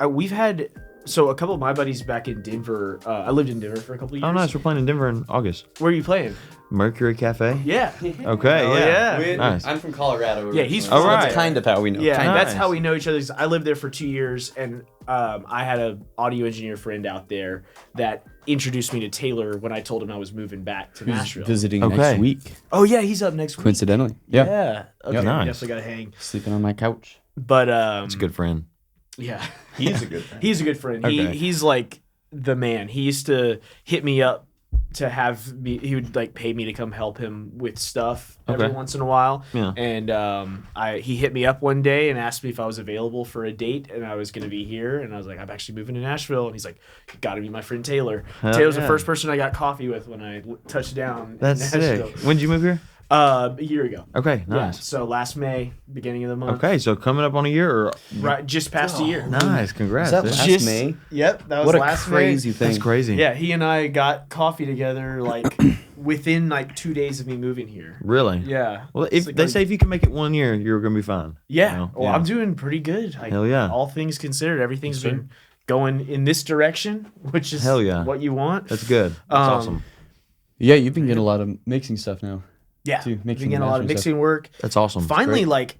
we've had a couple of my buddies back in Denver. I lived in Denver for a couple of years. Oh, nice. We're playing in Denver in August. Where are you playing? Mercury Cafe. Yeah. Okay. Yeah. Nice. I'm from Colorado. Yeah, he's from. from. That's kind of how we know. Yeah, Nice. that's how we know each other. I lived there for 2 years, and I had an audio engineer friend out there that introduced me to Taylor when I told him I was moving back to Nashville. Visiting Okay. next week. Oh yeah, he's up next week. Coincidentally. Yeah. Yeah. Okay. Yep. Nice. Definitely gotta hang. Sleeping on my couch. But It's a good friend. yeah, He's a good friend. he's a good friend. Okay. He's like the man. He used to hit me up to have me. He would like pay me to come help him with stuff every Okay. once in a while. Yeah. And he hit me up one day and asked me if I was available for a date, and I was going to be here. And I was like, I'm actually moving to Nashville. And he's like, you got to meet my friend Taylor. Hell Taylor's yeah. the first person I got coffee with when I touched down. That's in Nashville. sick. When did you move here? A year ago. Okay. Yeah. Nice. So last May, beginning of the month. Okay. So coming up on a year or Right, just past a year. nice. Congrats. Is that dude. last Just- May? Yep, that was What a last crazy May. thing. That's crazy. Yeah, he and I got coffee together like within like 2 days of me moving here. Really? Yeah. Well, It's if like they say if you can make it 1 year, you're gonna be fine. yeah. You know? Well, I'm doing pretty good. Like, Hell yeah. All things considered, everything's been going in this direction, which is Hell yeah. what you want. That's good. That's awesome. Yeah, you've been getting a lot of mixing stuff now. Yeah. too, mixing Been getting a lot of and mastering mixing work. That's awesome. Finally, great. like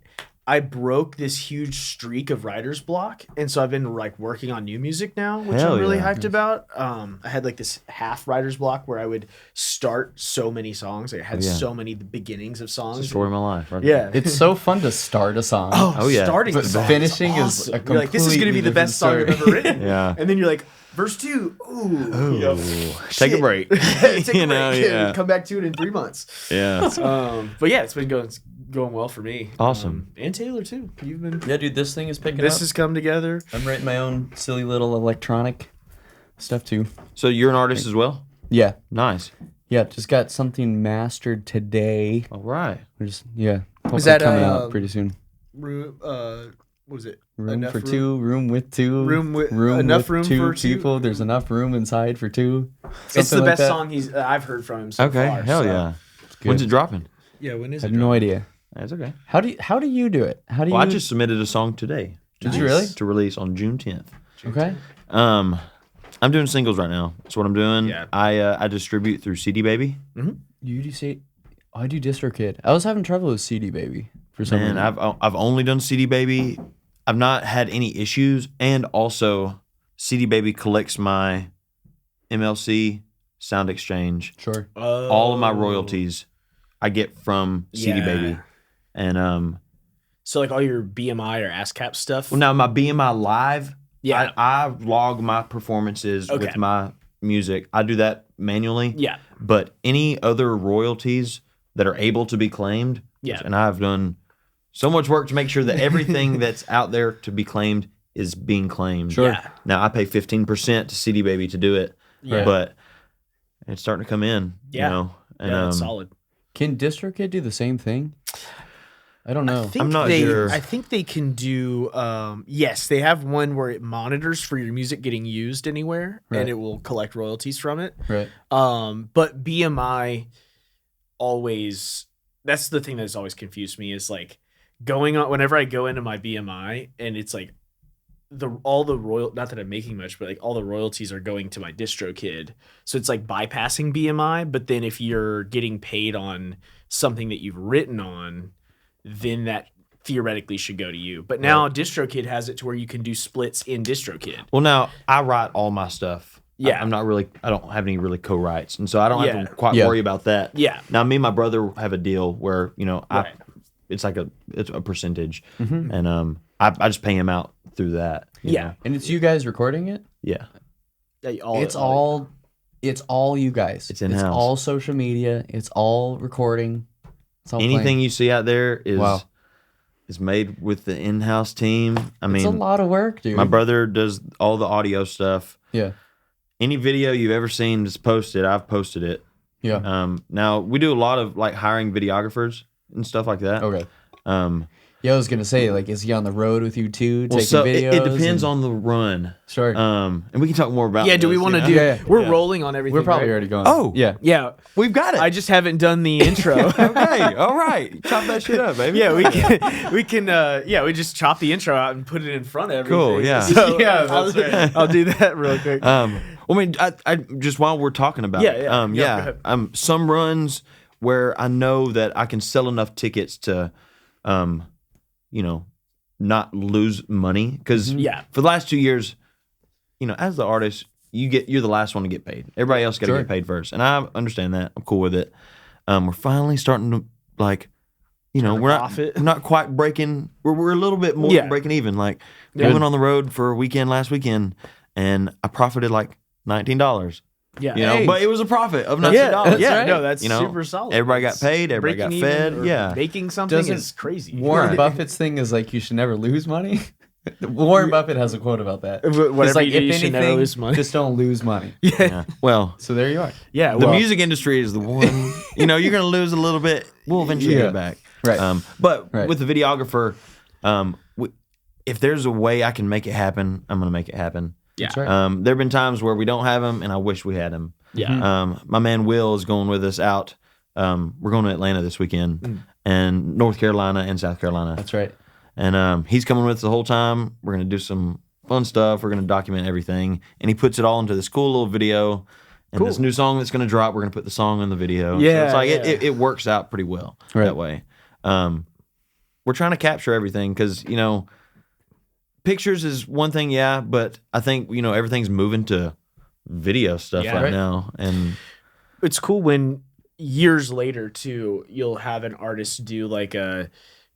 I broke this huge streak of writer's block, and so I've been like working on new music now, which Hell I'm really yeah. hyped about. I had like this half writer's block where I would start so many songs. Like, I had Yeah. so many beginnings of songs. It's the story of my life. Right? Yeah. It's so fun to start a song. Oh, yeah. Starting But songs finishing is awesome. a You're like, this is going to be completely the best song I've different ever written. Yeah. And then you're like, verse 2, ooh. You know, Take a shit. break. Take a You know, break. yeah. Come back to it in 3 months. Yeah. But yeah, it's been going well for me. Awesome. And Taylor too. You've been. Yeah, dude, this thing is picking This up. has come together. I'm writing my own silly little electronic stuff too. So you're an artist as well? Yeah. Nice. Yeah, just got something mastered today. All right. We're just hopefully that, coming out pretty soon. Room. What was it? Room enough for room? two, room with two, Room with- enough with room two for two. people. There's enough room inside for two. It's the Something like best that. song I've heard from him so Okay. far. Hell so- yeah. When's it dropping? Yeah. When is I it? have no idea. That's okay. How do you do it? How do Well, I you? just submitted a song today. Did you really? To release on June 10th. Okay. I'm doing singles right now. That's what I'm doing. Yeah. I distribute through CD Baby. You do say, I do DistroKid. I was having trouble with CD Baby for some And reason. I've only done CD Baby. I've not had any issues, and also CD Baby collects my MLC, Sound Exchange, Sure. all of my royalties I get from CD Yeah. Baby, and So like all your BMI or ASCAP stuff. well now my BMI Live, Yeah. I log my performances Okay. with my music. I do that manually. Yeah. But any other royalties that are able to be claimed, Yeah. and I've done so much work to make sure that everything that's out there to be claimed is being claimed. Sure. Yeah. Now I pay 15% to CD Baby to do it, Yeah. but it's starting to come in. Yeah. You know, and Yeah, that's solid. Can DistroKid do the same thing? I don't know. I'm not sure. I think they can do. Yes, they have one where it monitors for your music getting used anywhere, Right. and it will collect royalties from it. Right. But BMI always. That's the thing that's always confused me is like going on whenever I go into my BMI and it's like all the not that I'm making much, but like all the royalties are going to my DistroKid. So it's like bypassing BMI. But then if you're getting paid on something that you've written on, then that theoretically should go to you. But now DistroKid has it to where you can do splits in DistroKid. Well, now I write all my stuff. Yeah. I'm not really. I don't have any really co-writes, and so I don't Yeah. have to quite Yeah. worry about that. Yeah. Now me and my brother have a deal where Right. it's a percentage, Mm-hmm. and I just pay him out through that. you Yeah. know? And it's you guys recording it? Yeah. It's all you guys. It's in-house. all social media. It's all recording. It's all Anything playing. you see out there is Wow. is made with the in-house team. I It's a mean, lot of work, dude. my brother does all the audio stuff. Yeah. Any video you've ever seen that's posted, I've posted it. Yeah. Now we do a lot of like hiring videographers and stuff like that. Okay. Yeah, I was gonna say, like, is he on the road with you too, Well, taking so videos? it depends on the run. Sure. And we can talk more about. Yeah, do we this, want to you know? do? Yeah, We're yeah. rolling on everything. We're probably right? already going. Oh. yeah. Yeah, We've got it. I just haven't done the intro. Okay, all right. Chop that shit up, baby. Yeah, we can. Yeah, we just chop the intro out and put it in front of everything. Cool, yeah. So, Yeah, I'll, that's right. I'll do that real quick. Well, I mean, I just while we're talking about Yeah, it, yeah. Yeah, go ahead. some runs where I know that I can sell enough tickets to, not lose money because Yeah. for the last 2 years, as the artist, you're the last one to get paid. Everybody else got to Sure. get paid first, and I understand that. I'm cool with it. We're finally starting to profit. we're not quite breaking. We're a little bit more Yeah. than breaking even. Like we Good. went on the road for a weekend last weekend, and I profited like $19. Yeah, Hey. But it was a profit of $19. yeah, That's yeah. right. No, that's You know, super solid. everybody got It's paid, everybody got breaking fed, even or yeah. making something Doesn't is crazy. Warren Buffett's thing is like you should never lose money. Warren Buffett has a quote about that. Whatever It's like, you do, if you should never anything, lose money. just don't lose money. Yeah. Well, So there you are. Yeah, the well, music industry is the one. You're going to lose a little bit. We'll eventually Yeah. get back. Right. But Right. with the videographer, if there's a way I can make it happen, I'm going to make it happen. Yeah. That's right. There have been times where we don't have him, and I wish we had him. Yeah. My man Will is going with us out. We're going to Atlanta this weekend, and North Carolina and South Carolina. That's right. And he's coming with us the whole time. We're going to do some fun stuff. We're going to document everything. And he puts it all into this cool little video. And Cool. this new song that's going to drop, we're going to put the song in the video. Yeah, So it's like yeah. it works out pretty well Right. that way. We're trying to capture everything because, pictures is one thing, yeah. But I think, everything's moving to video stuff Yeah. right Right. now. And It's cool when years later too, you'll have an artist do like a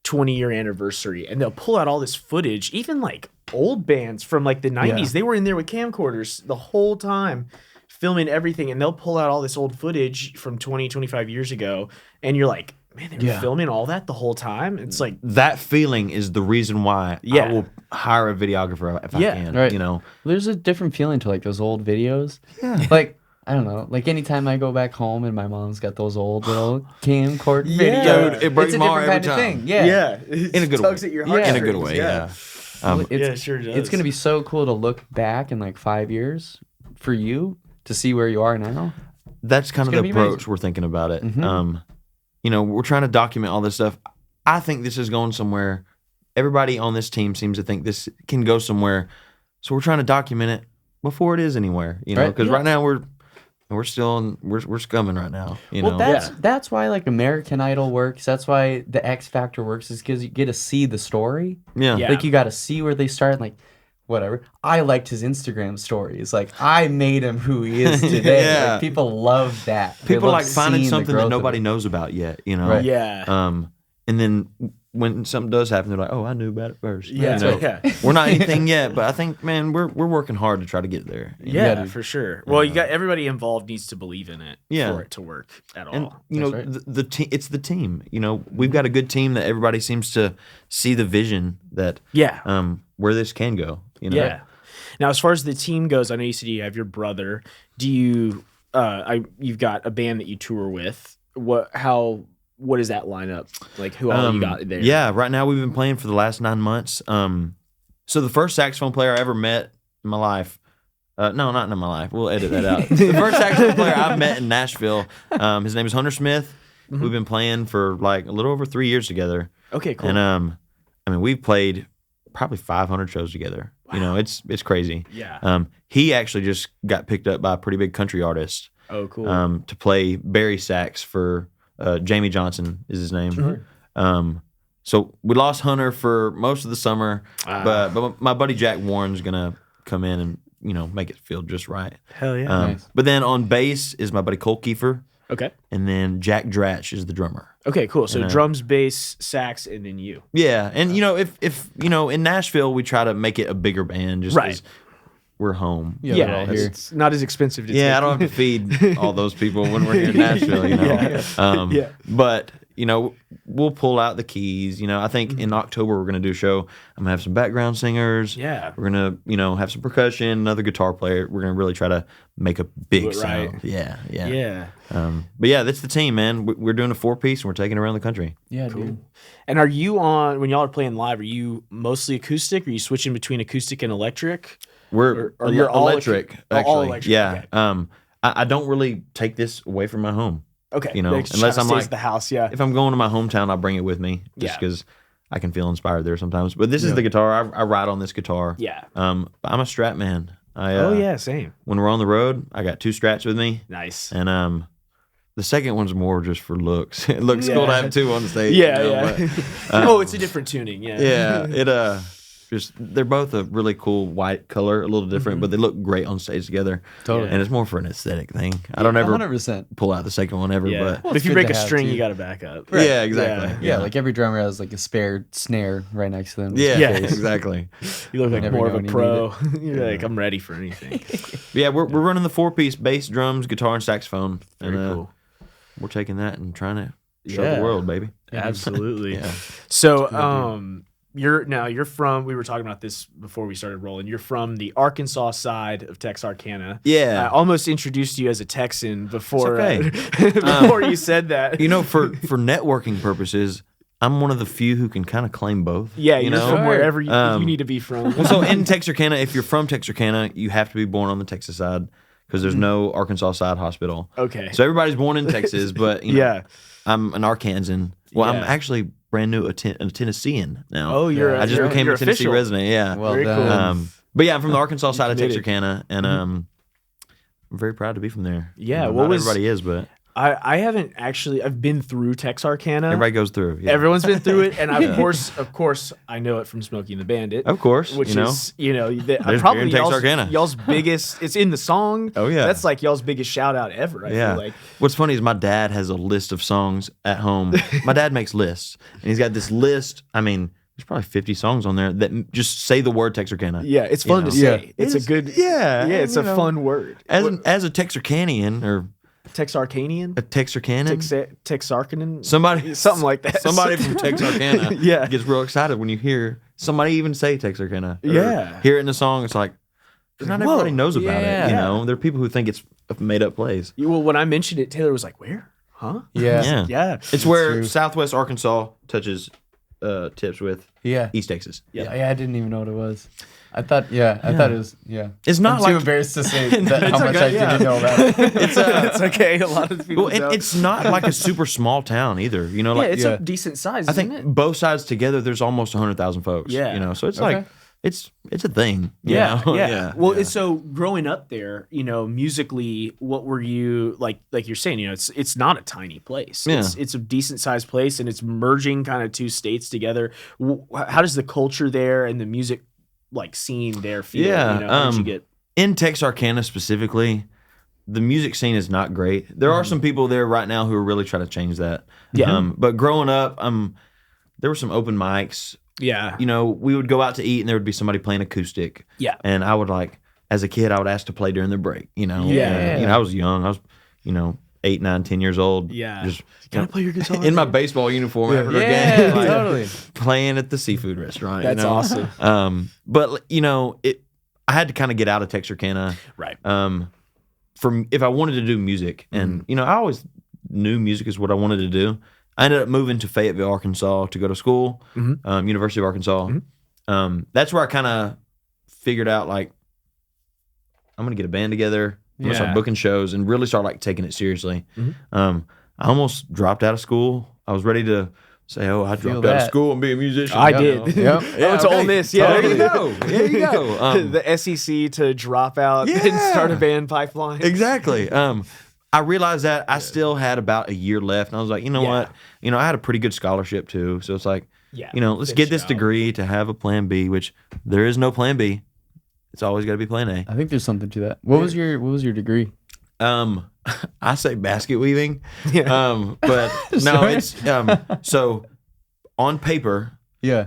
20-year anniversary, and they'll pull out all this footage, even like old bands from like the 90s. Yeah. They were in there with camcorders the whole time filming everything, and they'll pull out all this old footage from 20, 25 years ago, and you're like, man, they were Yeah. filming all that the whole time. It's like, that feeling is the reason why Yeah. I will hire a videographer if I Yeah. can. Right. There's a different feeling to like those old videos. Yeah. Like, I don't know. Like anytime I go back home and my mom's got those old little camcorder Yeah. videos. Dude, it breaks it's a my heart different every kind of time. thing. Yeah. it In a good tugs way. at your Yeah. heart. In a good way, yeah. It's, Yeah, it sure does. It's gonna be so cool to look back in like 5 years for you to see where you are now. That's kind of gonna the be approach amazing. we're thinking about it. Mhm. We're trying to document all this stuff. I think this is going somewhere. Everybody on this team seems to think this can go somewhere. So we're trying to document it before it is anywhere, Right. because Yeah. right now we're still we're scumming right now, Well, that's why like American Idol works. That's why the X Factor works, is because you get to see the story. yeah. Yeah. Like you got to see where they start. Like whatever. I liked his Instagram stories. Like I made him who he is today. Yeah. Like, people love that. They People love like finding seeing the something that growth of nobody it. knows about yet, Right. Yeah. And then when something does happen, they're like, "Oh, I knew about it first." Yeah. You know? Yeah. We're not anything yet, but I think, man, we're working hard to try to get there. Yeah, dude. for sure. Well, you got everybody involved needs to believe in it Yeah. for it to work at all. And That's right. it's the team. We've got a good team that everybody seems to see the vision that Yeah. where this can go. Yeah. Now, as far as the team goes, I know you said you have your brother. Do you? You've got a band that you tour with. What is that lineup? Like, who all you got there? Yeah, right now we've been playing for the last 9 months. So the first saxophone player I ever met in my life. No, not in my life. We'll edit that out. The first saxophone player I met in Nashville. His name is Hunter Smith. Mm-hmm. We've been playing for like a little over 3 years together. Okay. Cool. And we've played probably 500 shows together. It's crazy. Yeah. He actually just got picked up by a pretty big country artist Oh, cool. to play bari sax for Jamie Johnson is his name. Sure. So we lost Hunter for most of the summer, but my buddy Jack Warren's gonna come in and make it feel just right. Hell yeah. Nice. But then on bass is my buddy Cole Kiefer, Okay. and then Jack Dratch is the drummer. Okay. Cool. So And, drums, bass, sax, and then you. Yeah, and if in Nashville we try to make it a bigger band just Right. because we're home. Yeah, Yeah. we're all here. It's not as expensive to Yeah, I take. don't have to feed all those people when we're here in Nashville, Yeah. Yeah. Yeah. But we'll pull out the keys. I think in October we're gonna do a show. I'm gonna have some background singers. Yeah. We're gonna, have some percussion, another guitar player. We're gonna really try to make a big sound. right. Yeah. Yeah. But yeah, that's the team, man. We're doing a 4-piece and we're taking it around the country. Yeah, Cool. dude. And are you when y'all are playing live? Are you mostly acoustic? Or are you switching between acoustic and electric? We're Or you're all electric, all actually. electric, Yeah. okay. I don't really take this away from my home. Okay. Unless Unless I'm stays like at the house. Yeah. if I'm going to my hometown, I'll bring it with me just Yeah. because I can feel inspired there sometimes. But this is the guitar. I ride on this guitar. Yeah. But I'm a Strat man. Same. When we're on the road, I got 2 Strats with me, Nice. and the second one's more just for looks. It looks cool to have 2 on the stage. Yeah. But, It's a different tuning. Yeah. yeah, it they're both a really cool white color, a little different, but they look great on stage together. Totally. And it's more for an aesthetic thing. I don't ever 100%. pull out the second one ever, Yeah. but But if you good break to a have, string, too. you got to back up. yeah, exactly. Yeah, like every drummer has like a spare snare right next to them. Yeah, Yeah. exactly. You look like Never more of know a when you pro. You're like, I'm ready for anything. Yeah, we're running the 4-piece: bass, drums, guitar, and saxophone. Very and cool. we're taking that and trying to show Yeah. the world, baby. Absolutely. Yeah. So, you're from. We were talking about this before we started rolling. You're from the Arkansas side of Texarkana. Yeah. I almost introduced you as a Texan before. It's okay. Before you said that. For networking purposes, I'm one of the few who can kind of claim both. Yeah, you you're know? from wherever you Um, need to be from. Well, so in Texarkana, if you're from Texarkana, you have to be born on the Texas side because there's no Arkansas side hospital. Okay. So everybody's born in Texas, but Yeah. I'm an Arkansan. Well, I'm Yeah. actually brand new a Tennessean now. Oh, you're. I just became you're a Tennessee official. resident. Yeah. Well Very cool. done. But yeah, I'm from the Arkansas side of committed. Texarkana, and I'm very proud to be from there. Yeah, Not what was- everybody is, but I haven't actually. I've been through Texarkana. everybody goes through. Yeah. Everyone's been through it, and of course, I know it from Smokey and the Bandit. Of course, Which is, There's probably beer in Texarkana. y'all's biggest. It's in the song. Oh, yeah. that's like y'all's biggest shout out ever. I Yeah. feel like. What's funny is my dad has a list of songs at home. My dad makes lists, and he's got this list. I mean, there's probably 50 songs on there that just say the word Texarkana. Yeah, it's fun to know? say. Yeah. It's It a is- good. yeah, yeah, it's and, a fun word. As a Texarkanian or Texarkanian, a Texarkanan, Texarkanan, somebody something like that. Somebody from Texarkana Yeah. gets real excited when you hear somebody even say Texarkana. Or Yeah. hear it in the song. It's like, 'cause not Whoa. everybody knows about Yeah. it. There are people who think it's a made up place. Well, when I mentioned it, Taylor was like, "Where? Huh? Yeah. Yeah, It's where true. Southwest Arkansas touches tips with Yeah. East Texas. Yeah, I didn't even know what it was. I thought it was, It's not I'm like too embarrassed to say that how much okay, I yeah. didn't know about it. it's okay. A lot of people. well, don't. it's not like a super small town either. yeah, Like it's yeah. a decent size. I isn't think it? both sides together, there's almost 100,000 folks. Yeah. So it's Okay. like it's a thing. you Yeah, know? yeah. Well, it's so growing up there, musically, what were you like? Like you're saying, it's not a tiny place. Yeah. It's a decent sized place, and it's merging kind of 2 states together. How does the culture there and the music scene there feel? Yeah, How did you get? in Texarkana specifically, the music scene is not great. There are some people there right now who are really trying to change that. Yeah. But growing up, there were some open mics. Yeah, We would go out to eat and there would be somebody playing acoustic. yeah, And I would as a kid, I would ask to play during the break. Yeah. And, I was young. I was, 8, 9, 10 years old. yeah. Just Can I play your guitar? in my baseball uniform after a Yeah, game, totally. playing at the seafood restaurant. That's awesome. But I had to kind of get out of Texarkana. Right. From if I wanted to do music, and I always knew music is what I wanted to do. I ended up moving to Fayetteville, Arkansas, to go to school, University of Arkansas. That's where I kind of figured out I'm gonna get a band together. I'm gonna Yeah. start booking shows and really start taking it seriously. I almost dropped out of school. I was ready to say, "Oh, I dropped out of that. school and be a musician." I Yep. did. Yep. I went to Ole Miss. Yeah, There you go. There you go. the SEC to drop out and Yeah. start a band pipeline. Exactly. I realized that I still had about a year left, and I was like, you know Yeah. what? I had a pretty good scholarship too, so it's like, Yeah, let's finish get this out. degree to have a plan B, which there is no plan B. It's always got to be plan A. I think there's something to that. What was your degree? I say basket weaving, Yeah. but no, Sorry. it's so on paper, Yeah.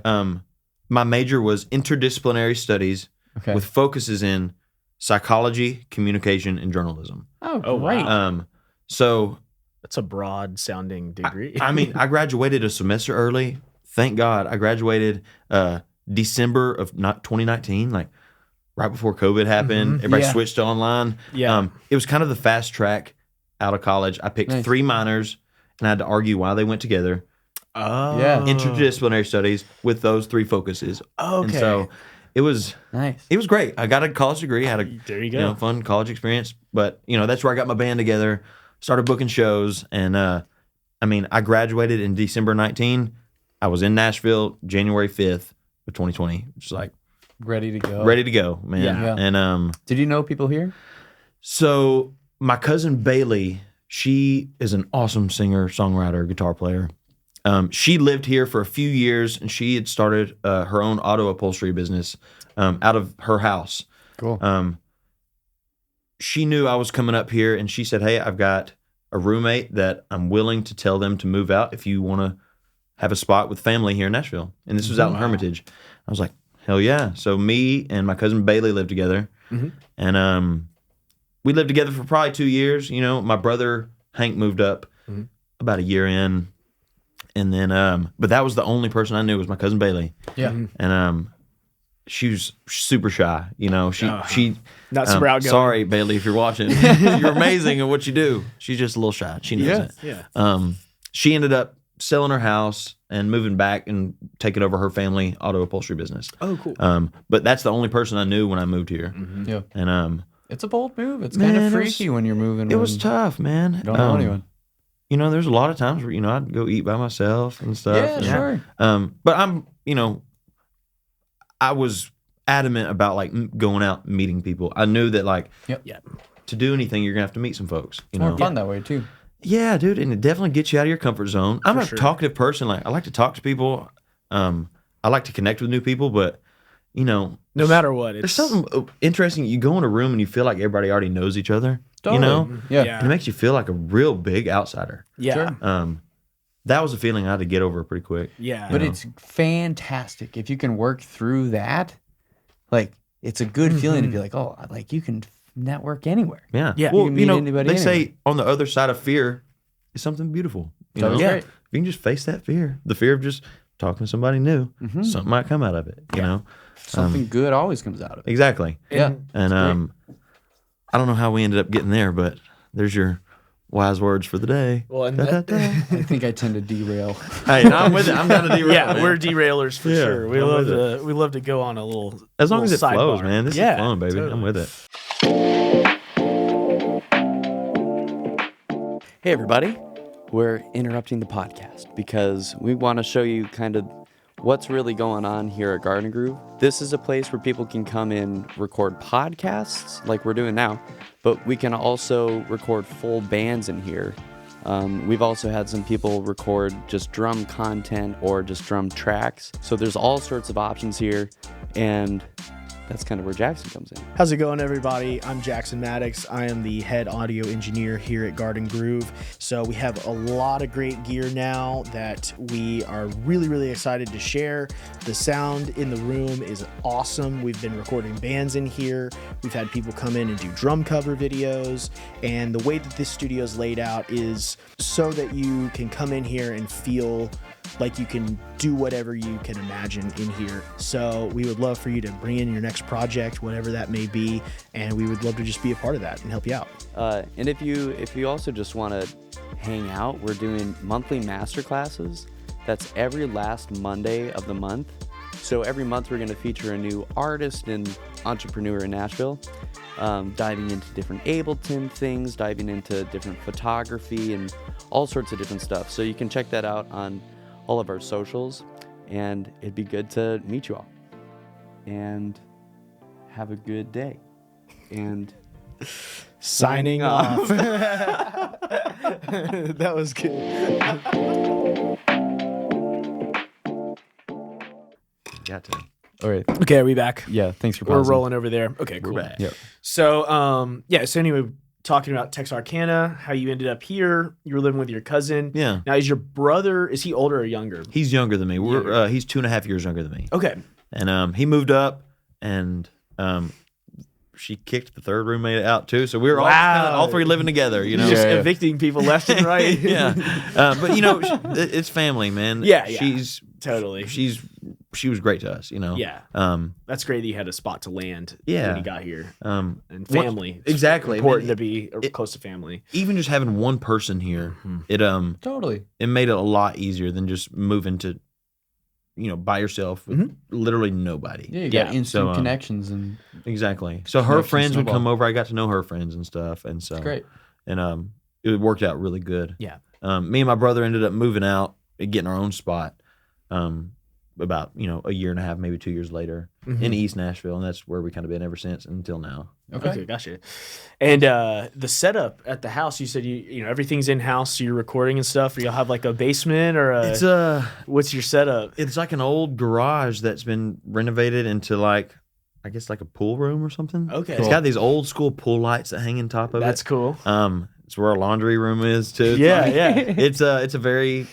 my major was interdisciplinary studies Okay. with focuses in psychology, communication, and journalism. oh, Oh, great. wow. So That's a broad sounding degree. I mean, I graduated a semester early. Thank God. I graduated December of 2019, like right before COVID happened. Everybody Yeah. switched to online. Yeah. It was kind of the fast track out of college. I picked Nice. 3 minors, and I had to argue why they went together. Oh. Yeah. Interdisciplinary studies with those 3 focuses. Okay. And so it was Nice. great. I got a college degree, had a There you go. fun college experience. But that's where I got my band together, started booking shows, and I mean, I graduated in December 19. I was in Nashville January 5th of 2020, just like Ready to go. ready to go, man. Yeah. And Did you know people here? so my cousin Bailey, she is an awesome singer, songwriter, guitar player. She lived here for a few years, and she had started her own auto upholstery business out of her house. Cool. She knew I was coming up here, and she said, "Hey, I've got a roommate that I'm willing to tell them to move out if you want to have a spot with family here in Nashville." And this was out in Hermitage. I was like, "Hell yeah!" So me and my cousin Bailey lived together, and we lived together for probably 2 years. My brother Hank moved up about a year in. And then, but that was the only person I knew was my cousin Bailey. Yeah. And she was super shy. She Not super outgoing. Sorry, Bailey, if you're watching. You're amazing at what you do. She's just a little shy. She knows it. Yeah. She ended up selling her house and moving back and taking over her family auto upholstery business. Oh, cool. But that's the only person I knew when I moved here. Yeah. And It's a bold move. It's Man, kind it of was- freaky when you're moving. it was when tough, man. You don't know anyone. There's a lot of times where I'd go eat by myself and stuff. Yeah, and, sure. But I was adamant about like going out and meeting people. I knew that like Yeah. to do anything, you're gonna have to meet some folks. It's more fun that way too. Yeah, dude, and it definitely gets you out of your comfort zone. I'm a sure. talkative person. Like I like to talk to people. I like to connect with new people, but No matter what, there's it's something interesting. You go in a room and you feel like everybody already knows each other. Totally. Yeah. Yeah. And it makes you feel like a real big outsider. Yeah. Sure. That was a feeling I had to get over pretty quick. Yeah. But it's fantastic if you can work through that. Like, it's a good feeling to be like, oh, like you can network anywhere. Yeah. Yeah. Well, You can meet anybody they say anywhere. on the other side of fear is something beautiful. So it's Yeah. great. If you can just face that fear, the fear of just talking to somebody new, something might come out of it. You know. Something good always comes out of it. Exactly. Yeah. And I don't know how we ended up getting there, but there's your wise words for the day. Well, and I think I tend to derail. Hey, no, I'm with it. I'm down to derail. yeah, man. we're derailers for Yeah, sure. We I'm love with to love to go on a little as long as it little flows, sidebar. man. This Yeah, is fun, baby. totally. I'm with it. Hey, everybody. We're interrupting the podcast because we want to show you kind of what's really going on here at Garden Groove. This is a place where people can come in, record podcasts like we're doing now, but we can also record full bands in here. We've also had some people record just drum content or just drum tracks. So there's all sorts of options here, and that's kind of where Jackson comes in. How's it going, everybody? I'm Jackson Maddox. I am the head audio engineer here at Garden Groove. So we have a lot of great gear now that we are really, really excited to share. The sound in the room is awesome. We've been recording bands in here. We've had people come in and do drum cover videos. And the way that this studio is laid out is so that you can come in here and feel like you can do whatever you can imagine in here. So we would love for you to bring in your next project, whatever that may be, and we would love to just be a part of that and help you out. And if you also just want to hang out, we're doing monthly master classes. That's every last Monday of the month. So every month we're going to feature a new artist and entrepreneur in Nashville, diving into different Ableton things, diving into different photography and all sorts of different stuff. So you can check that out on all of our socials, and it'd be good to meet you all. And have a good day. And Signing off. That was good. Got to. All right. Okay, are we back? Yeah. Thanks for We're pausing. rolling over there. Okay, cool. We're back. Yep. So, so anyway, talking about Texarkana, how you ended up here. You were living with your cousin. Yeah. Now, is your brother, is he older or younger? He's younger than me. He's 2.5 years younger than me. Okay. And he moved up, and she kicked the third roommate out too. So we were all three living together, you know. Just evicting people left and right. Yeah. But you know, it's family, man. Yeah. She's totally. She was great to us, you know. Yeah. That's great that you had a spot to land Yeah. when you got here. And family. It's exactly. important to be close to family. Even just having one person here, it Totally. it made it a lot easier than just moving to, you know, by yourself with literally nobody. Yeah, you got Yeah. instant So, connections and Exactly. So her Connection friends would snowball. come over. I got to know her friends and stuff, and so it's great. And it worked out really good. Yeah. Me and my brother ended up moving out and getting our own spot. About a year and a half, maybe 2 years later, in East Nashville, and that's where we kind of been ever since until now. Okay, gotcha. And the setup at the house, you said you know everything's in house, so you're recording and stuff. Or you'll have like a basement or It's what's your setup? it's like an old garage that's been renovated into like, I guess like a pool room or something. Okay. It's got these old school pool lights that hang on top of That's it. cool. It's where our laundry room is too. It's Yeah, like- yeah. It's a very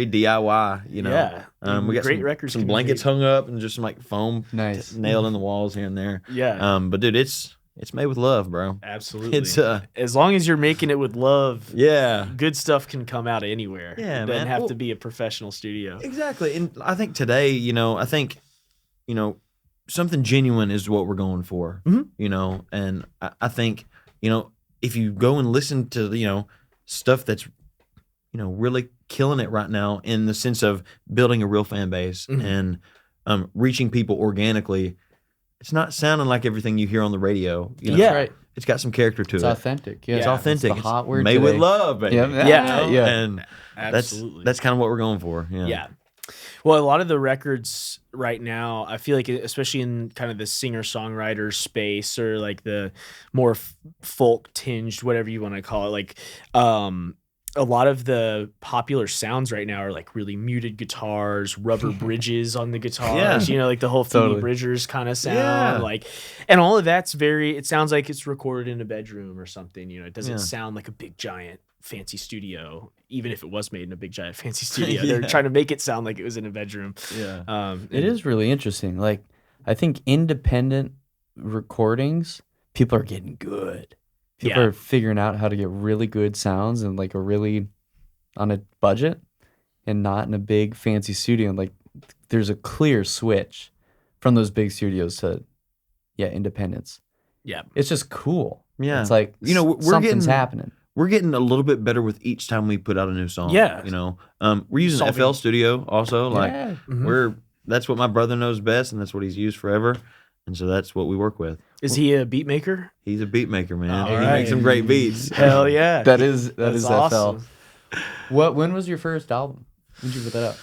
DIY, you know. Yeah. We got Great some, records some can be blankets made. hung up and just some like foam Nice. nailed in the walls here and there. Yeah. But dude, it's made with love, bro. Absolutely. It's as long as you're making it with love, yeah. good stuff can come out of anywhere. Yeah, it doesn't man. have Well- to be a professional studio. Exactly. And I think today, something genuine is what we're going for, and I think, if you go and listen to, stuff that's, really killing it right now in the sense of building a real fan base and reaching people organically, it's not sounding like everything you hear on the radio. You know? Yeah. Right. It's got some character to It's it. authentic. Yeah. It's Yeah, authentic. It's the hot word made with today. love, baby. Yeah. Yeah. Yeah. And Absolutely. that's kind of what we're going for. Yeah. Yeah. Well, a lot of the records right now, I feel like, especially in kind of the singer-songwriter space or like the more folk tinged, whatever you want to call it, like a lot of the popular sounds right now are like really muted guitars, rubber bridges on the guitars, like the whole Phoebe Totally. Bridgers kind of sound, Yeah. like, and all of that's it sounds like it's recorded in a bedroom or something, it doesn't Yeah. sound like a big giant fancy studio, even if it was made in a big giant fancy studio. Yeah. They're trying to make it sound like it was in a bedroom. Yeah. It is really interesting. Like, I think independent recordings, people are getting good. People Yeah. are figuring out how to get really good sounds and like on a budget and not in a big fancy studio. Like, there's a clear switch from those big studios to, independence. Yeah. It's just cool. Yeah. It's like, we're something's getting- happening. We're getting a little bit better with each time we put out a new song. Yeah. We're using Solving- FL Studio also. Like Yeah. that's what my brother knows best, and that's what he's used forever, and so that's what we work with. Is he a beat maker? He's a beat maker, man. All He right. makes some great beats. Hell yeah. That is That's FL. awesome. When was your first album? When did you put that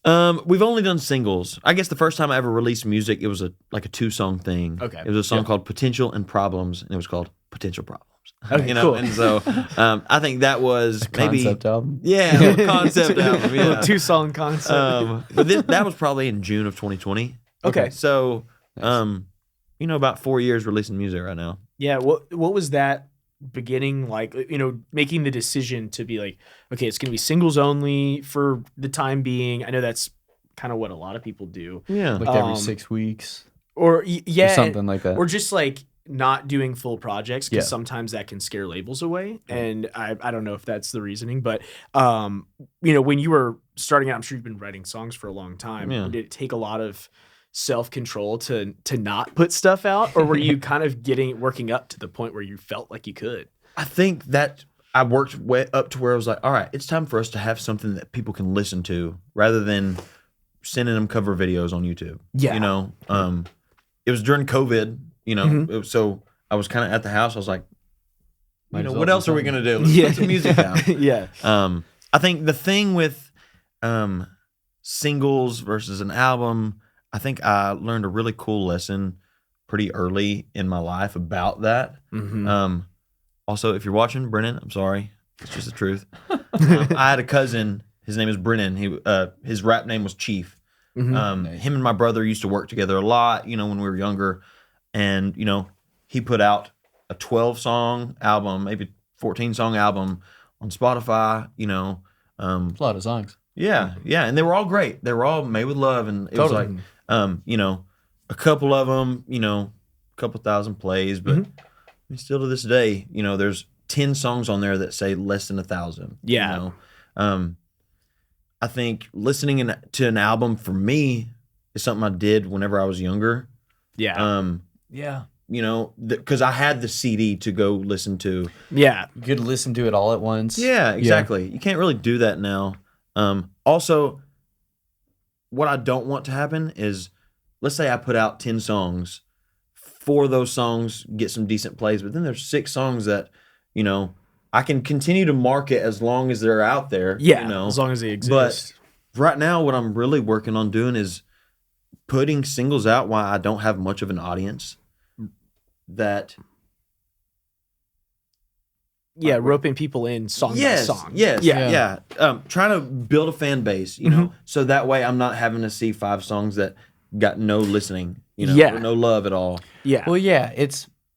up? We've only done singles. I guess the first time I ever released music, it was a 2-song thing. Okay. It was a song Yeah. called Potential and Problems, and it was called Potential Problems. Okay, cool. And so I think that was maybe Concept album? yeah, a concept album. A Yeah. little 2-song concept. But that was probably in June of 2020. Okay. So, about 4 years releasing music right now. Yeah. What was that beginning like? Making the decision to be like, okay, it's gonna be singles only for the time being. I know that's kind of what a lot of people do. Yeah. Like every 6 weeks Or or something like that. or just like not doing full projects because Yeah. sometimes that can scare labels away. And I don't know if that's the reasoning, but when you were starting out, I'm sure you've been writing songs for a long time. Yeah. Did it take a lot of self-control to not put stuff out, or were you kind of working up to the point where you felt like you could? I think that I worked way up to where I was like, all right, it's time for us to have something that people can listen to rather than sending them cover videos on YouTube. Yeah. It was during COVID, Mhm. so I was kind of at the house. I was like, Might as well what do else are we something. going to do? Let's put some music out. Yeah. I think the thing with singles versus an album, I think I learned a really cool lesson pretty early in my life about that. Mhm. Also, if you're watching, Brennan, I'm sorry. It's just the truth. I had a cousin. His name is Brennan. His rap name was Chief. Mhm. Nice. Him and my brother used to work together a lot, when we were younger. And, he put out a 12-song album, maybe 14-song album on Spotify, A lot of songs. Yeah, and they were all great. They were all made with love, and it was Totally. like, a couple of them, couple thousand plays, but I mean, still to this day, you know, there's 10 songs on there that say less than 1,000. Yeah. You know? I think listening to an album for me is something I did whenever I was younger. Yeah. Yeah. You know, because I had the CD to go listen to. Yeah. You could listen to it all at once. Yeah, exactly. You can't really do that now. Also, what I don't want to happen is, let's say I put out 10 songs. 4 of those songs get some decent plays, but then there's 6 songs that, you know, I can continue to market as long as they're out there. Yeah. You know? As long as they exist. But right now, what I'm really working on doing is putting singles out while I don't have much of an audience. That roping people in song by song. Yes, Yeah. trying to build a fan base, you know, so that way I'm not having to see 5 songs that got no listening, you know, Yeah. or no love at all. Yeah. Well, yeah,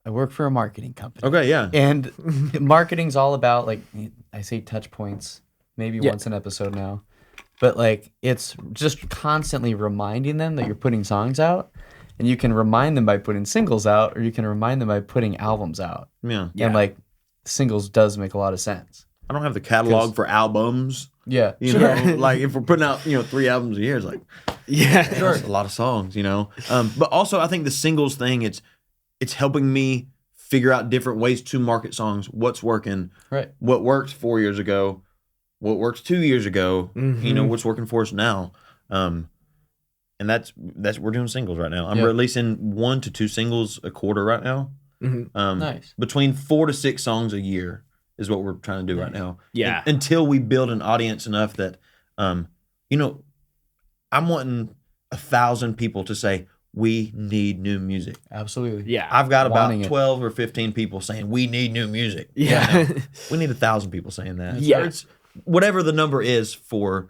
I work for a marketing company. Okay, yeah. And marketing's all about, like, I say touch points, maybe Yeah. once an episode now. But, like, it's just constantly reminding them that you're putting songs out. And you can remind them by putting singles out, or you can remind them by putting albums out. Yeah. And, like, singles does make a lot of sense. I don't have the catalog for albums. Yeah. You know, like if we're putting out, 3 albums a year, it's like, that's a lot of songs, you know. But also, I think the singles thing, it's helping me figure out different ways to market songs. What's working? Right. What worked 4 years ago? What works 2 years ago? You know, what's working for us now? And that's we're doing singles right now. I'm releasing 1 to 2 singles a quarter right now. Nice. Between 4 to 6 songs a year is what we're trying to do right now. Yeah. Until we build an audience enough that, you know, I'm wanting 1,000 people to say, we need new music. Absolutely. Yeah. I've got about Wanting it. 12 or 15 people saying, we need new music. Yeah. We need 1,000 people saying that. Yeah. Or it's whatever the number is for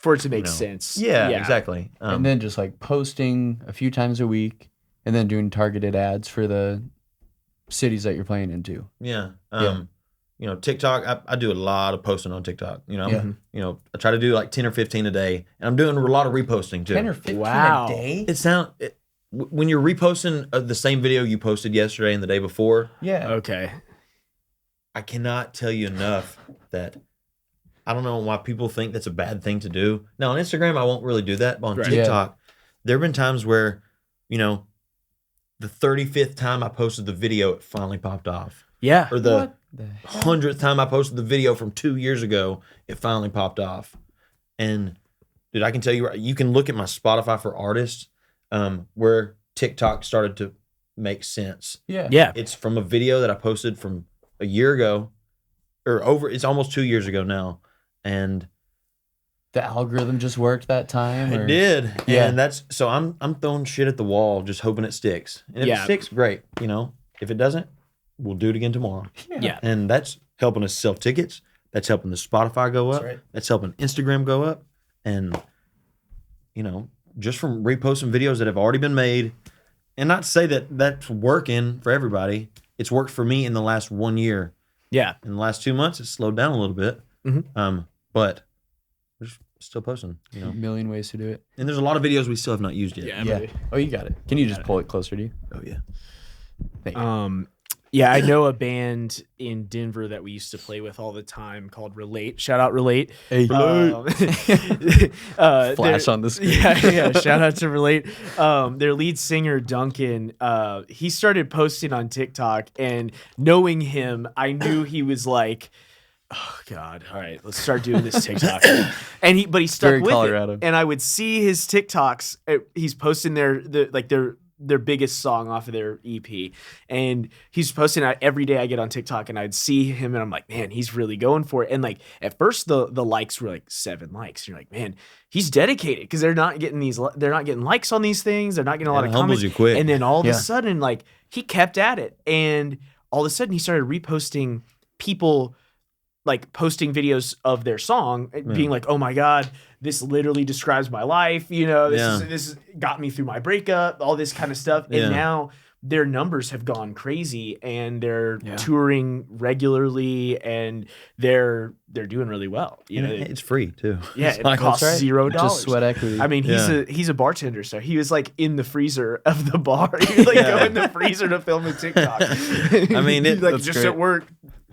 it to make know. sense. Yeah, exactly. And then just, like, posting a few times a week and then doing targeted ads for the cities that you're playing into. Yeah. You know, TikTok, I do a lot of posting on TikTok, you know. Yeah. You know, I try to do like 10 or 15 a day. And I'm doing a lot of reposting too. 10 or 15 Wow. a day? When you're reposting the same video you posted yesterday and the day before, Yeah. Okay. I cannot tell you enough that I don't know why people think that's a bad thing to do. Now, on Instagram, I won't really do that. But on Right. TikTok, there have been times where, you know, the 35th time I posted the video, it finally popped off. Yeah. Or the What the heck? 100th time I posted the video from 2 years ago, it finally popped off. And, dude, I can tell you, you can look at my Spotify for artists where TikTok started to make sense. Yeah. Yeah. It's from a video that I posted from a year ago, it's almost 2 years ago now. And The algorithm just worked that time? it or- did. Yeah. And so I'm throwing shit at the wall, just hoping it sticks. And if Yeah. it sticks, great. You know, if it doesn't, we'll do it again tomorrow. Yeah. And that's helping us sell tickets. That's helping the Spotify go up. That's right. That's helping Instagram go up. And, you know, just from reposting videos that have already been made, and not to say that that's working for everybody. It's worked for me in the last 1 year. Yeah. In the last 2 months, it's slowed down a little bit. But we're just still posting, you know. A million ways to do it. And there's a lot of videos we still have not used yet. Yeah. Yeah. But- Oh, you got it. Can you just pull it closer to you? Oh, yeah. Thank you. Yeah, I know a band in Denver that we used to play with all the time called Relate. Shout out Relate. Hey, Flash on the screen. Yeah. Shout out to Relate. Their lead singer Duncan, he started posting on TikTok, and knowing him, I knew he was like, oh God, all right, let's start doing this TikTok. But he stuck Very with Colorado. it. And I would see his TikToks. He's posting their biggest song off of their EP, and he's posting out every day. I get on TikTok and I'd see him and I'm like, man, he's really going for it. And like at first the likes were like 7 likes. And you're like, man, he's dedicated, because they're not getting likes on these things. They're not getting a lot It of humbles comments. you quick. And then all of Yeah. a sudden, like, he kept at it, and all of a sudden he started reposting people like posting videos of their song, being like, oh my God, this literally describes my life. You know, this got me through my breakup, all this kind of stuff. And Yeah. now their numbers have gone crazy and they're touring regularly and they're doing really well. You know, it's free too. Yeah, It's it like, costs $0. Just sweat equity. I mean, he's a bartender, so he was like in the freezer of the bar. He would like go in the freezer to film a TikTok. I mean, He's like, that's just great. at work,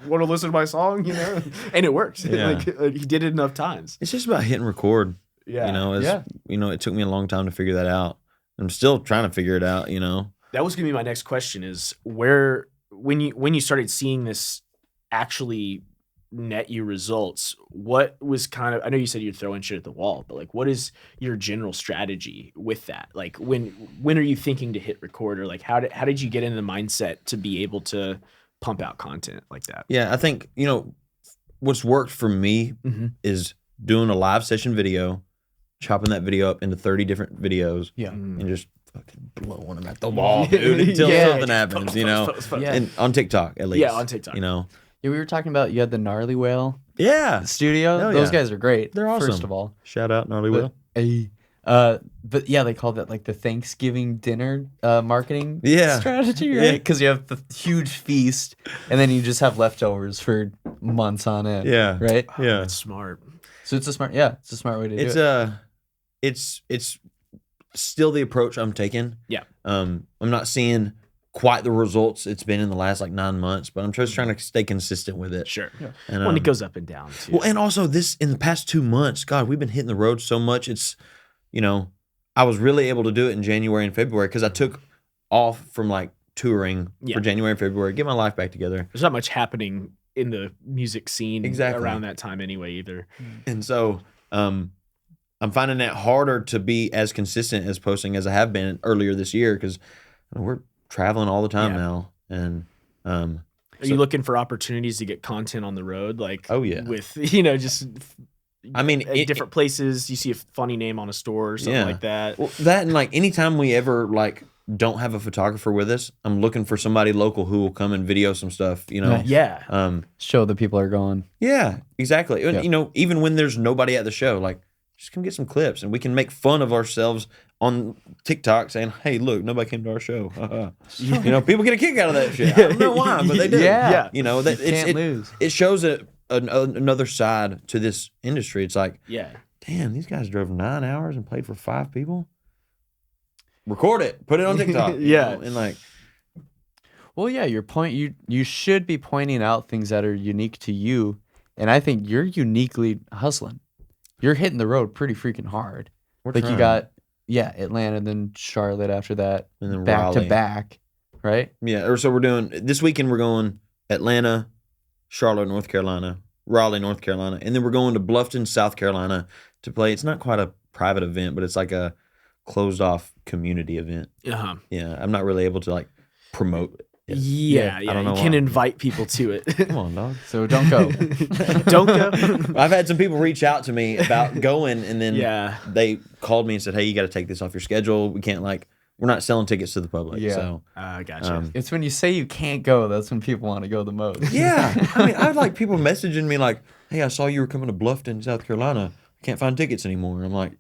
want to listen to my song, you know? And it worked. Yeah. He did it enough times. It's just about hitting record. Yeah. You know, you know, it took me a long time to figure that out. I'm still trying to figure it out, you know. That was gonna be my next question: is when you started seeing this actually net you results, what was kind of, I know you said you'd throw in shit at the wall, but like, what is your general strategy with that? Like, when are you thinking to hit record, or like how did you get in the mindset to be able to pump out content like that? Yeah, I think, you know, what's worked for me is doing a live session video, chopping that video up into 30 different videos, and just fucking blowing them at the wall, dude, until something happens, you know. And on TikTok, at least. Yeah, on TikTok. You know. Yeah, we were talking about, you had the Gnarly Whale Yeah. studio. Hell Those yeah. guys are great. They're awesome. First of all. Shout out Gnarly Will. But yeah, they called that like the Thanksgiving dinner marketing Yeah. strategy, right? Because you have the huge feast and then you just have leftovers for months on end. Yeah. Right? Yeah. That's smart. So it's a smart way to do It's it. it's still the approach I'm taking. Yeah. I'm not seeing quite the results it's been in the last like 9 months, but I'm just trying to stay consistent with it. Sure. And, When it goes up and down too. well, and also this in the past 2 months, God, we've been hitting the road so much. It's, you know, I was really able to do it in January and February because I took off from like touring for January and February, get my life back together. There's not much happening in the music scene Exactly. around that time anyway either. And so I'm finding it harder to be as consistent as posting as I have been earlier this year because we're traveling all the time now. And Are you looking for opportunities to get content on the road? Like, Oh, yeah. with, you know, just I mean, at different places, you see a funny name on a store or something like that. Well, that and like anytime we ever like don't have a photographer with us, I'm looking for somebody local who will come and video some stuff, you know. Nice. Yeah. Show the people are going. Yeah, exactly. And, Yeah. you know, even when there's nobody at the show, like just come get some clips and we can make fun of ourselves on TikTok saying, "Hey, look, nobody came to our show." You know, people get a kick out of that shit. I don't know why, but they do. Yeah. You know, that Can't lose. It shows another side to this industry. It's like, Yeah. damn, these guys drove 9 hours and played for 5 people. Record it, put it on TikTok. you Yeah. know, and like, Well, yeah, you should be pointing out things that are unique to you, and I think you're uniquely hustling. You're hitting the road pretty freaking hard. we're Like trying. you got Atlanta, then Charlotte after that, And then back Raleigh. to back, right? Yeah, or so we're doing this weekend. We're going Atlanta, Charlotte, North Carolina, Raleigh, North Carolina, and then we're going to Bluffton, South Carolina to play. It's not quite a private event, but it's like a closed off community event. Uh-huh. Yeah, I'm not really able to like promote it. Yeah. I don't You know can why. invite people to it. Come on, dog. So don't go. Don't go. I've had some people reach out to me about going, and then Yeah. they called me and said, "Hey, you got to take this off your schedule. We can't we're not selling tickets to the public." Yeah. So Gotcha. It's when you say you can't go, that's when people want to go the most. yeah, I mean, I have like people messaging me like, "Hey, I saw you were coming to Bluffton, South Carolina. I can't find tickets anymore." And I'm like,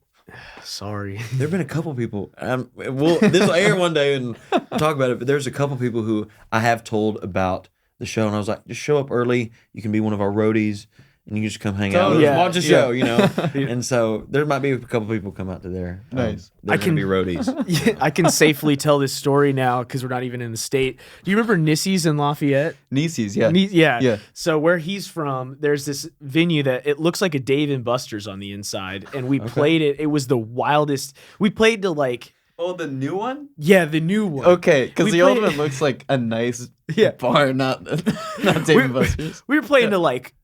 Sorry. there've been a couple people. Well, this will air one day and we'll talk about it. But there's a couple people who I have told about the show, and I was like, just show up early. You can be one of our roadies, and you can just come hang out. Oh, With us, yeah, watch the yeah. show, you know. And so there might be a couple people come out to there. Nice. They're I gonna can- be roadies. I can safely tell this story now because we're not even in the state. Do you remember Nissy's in Lafayette? Nieces, yeah. Yeah. Yeah. So where he's from, there's this venue that it looks like a Dave and Buster's on the inside, and we played it. It was the wildest. We played to like, Oh, the new one? the new one. Okay, because We the old played- one looks like a nice Yeah. bar, not Dave and Buster's. We were playing to like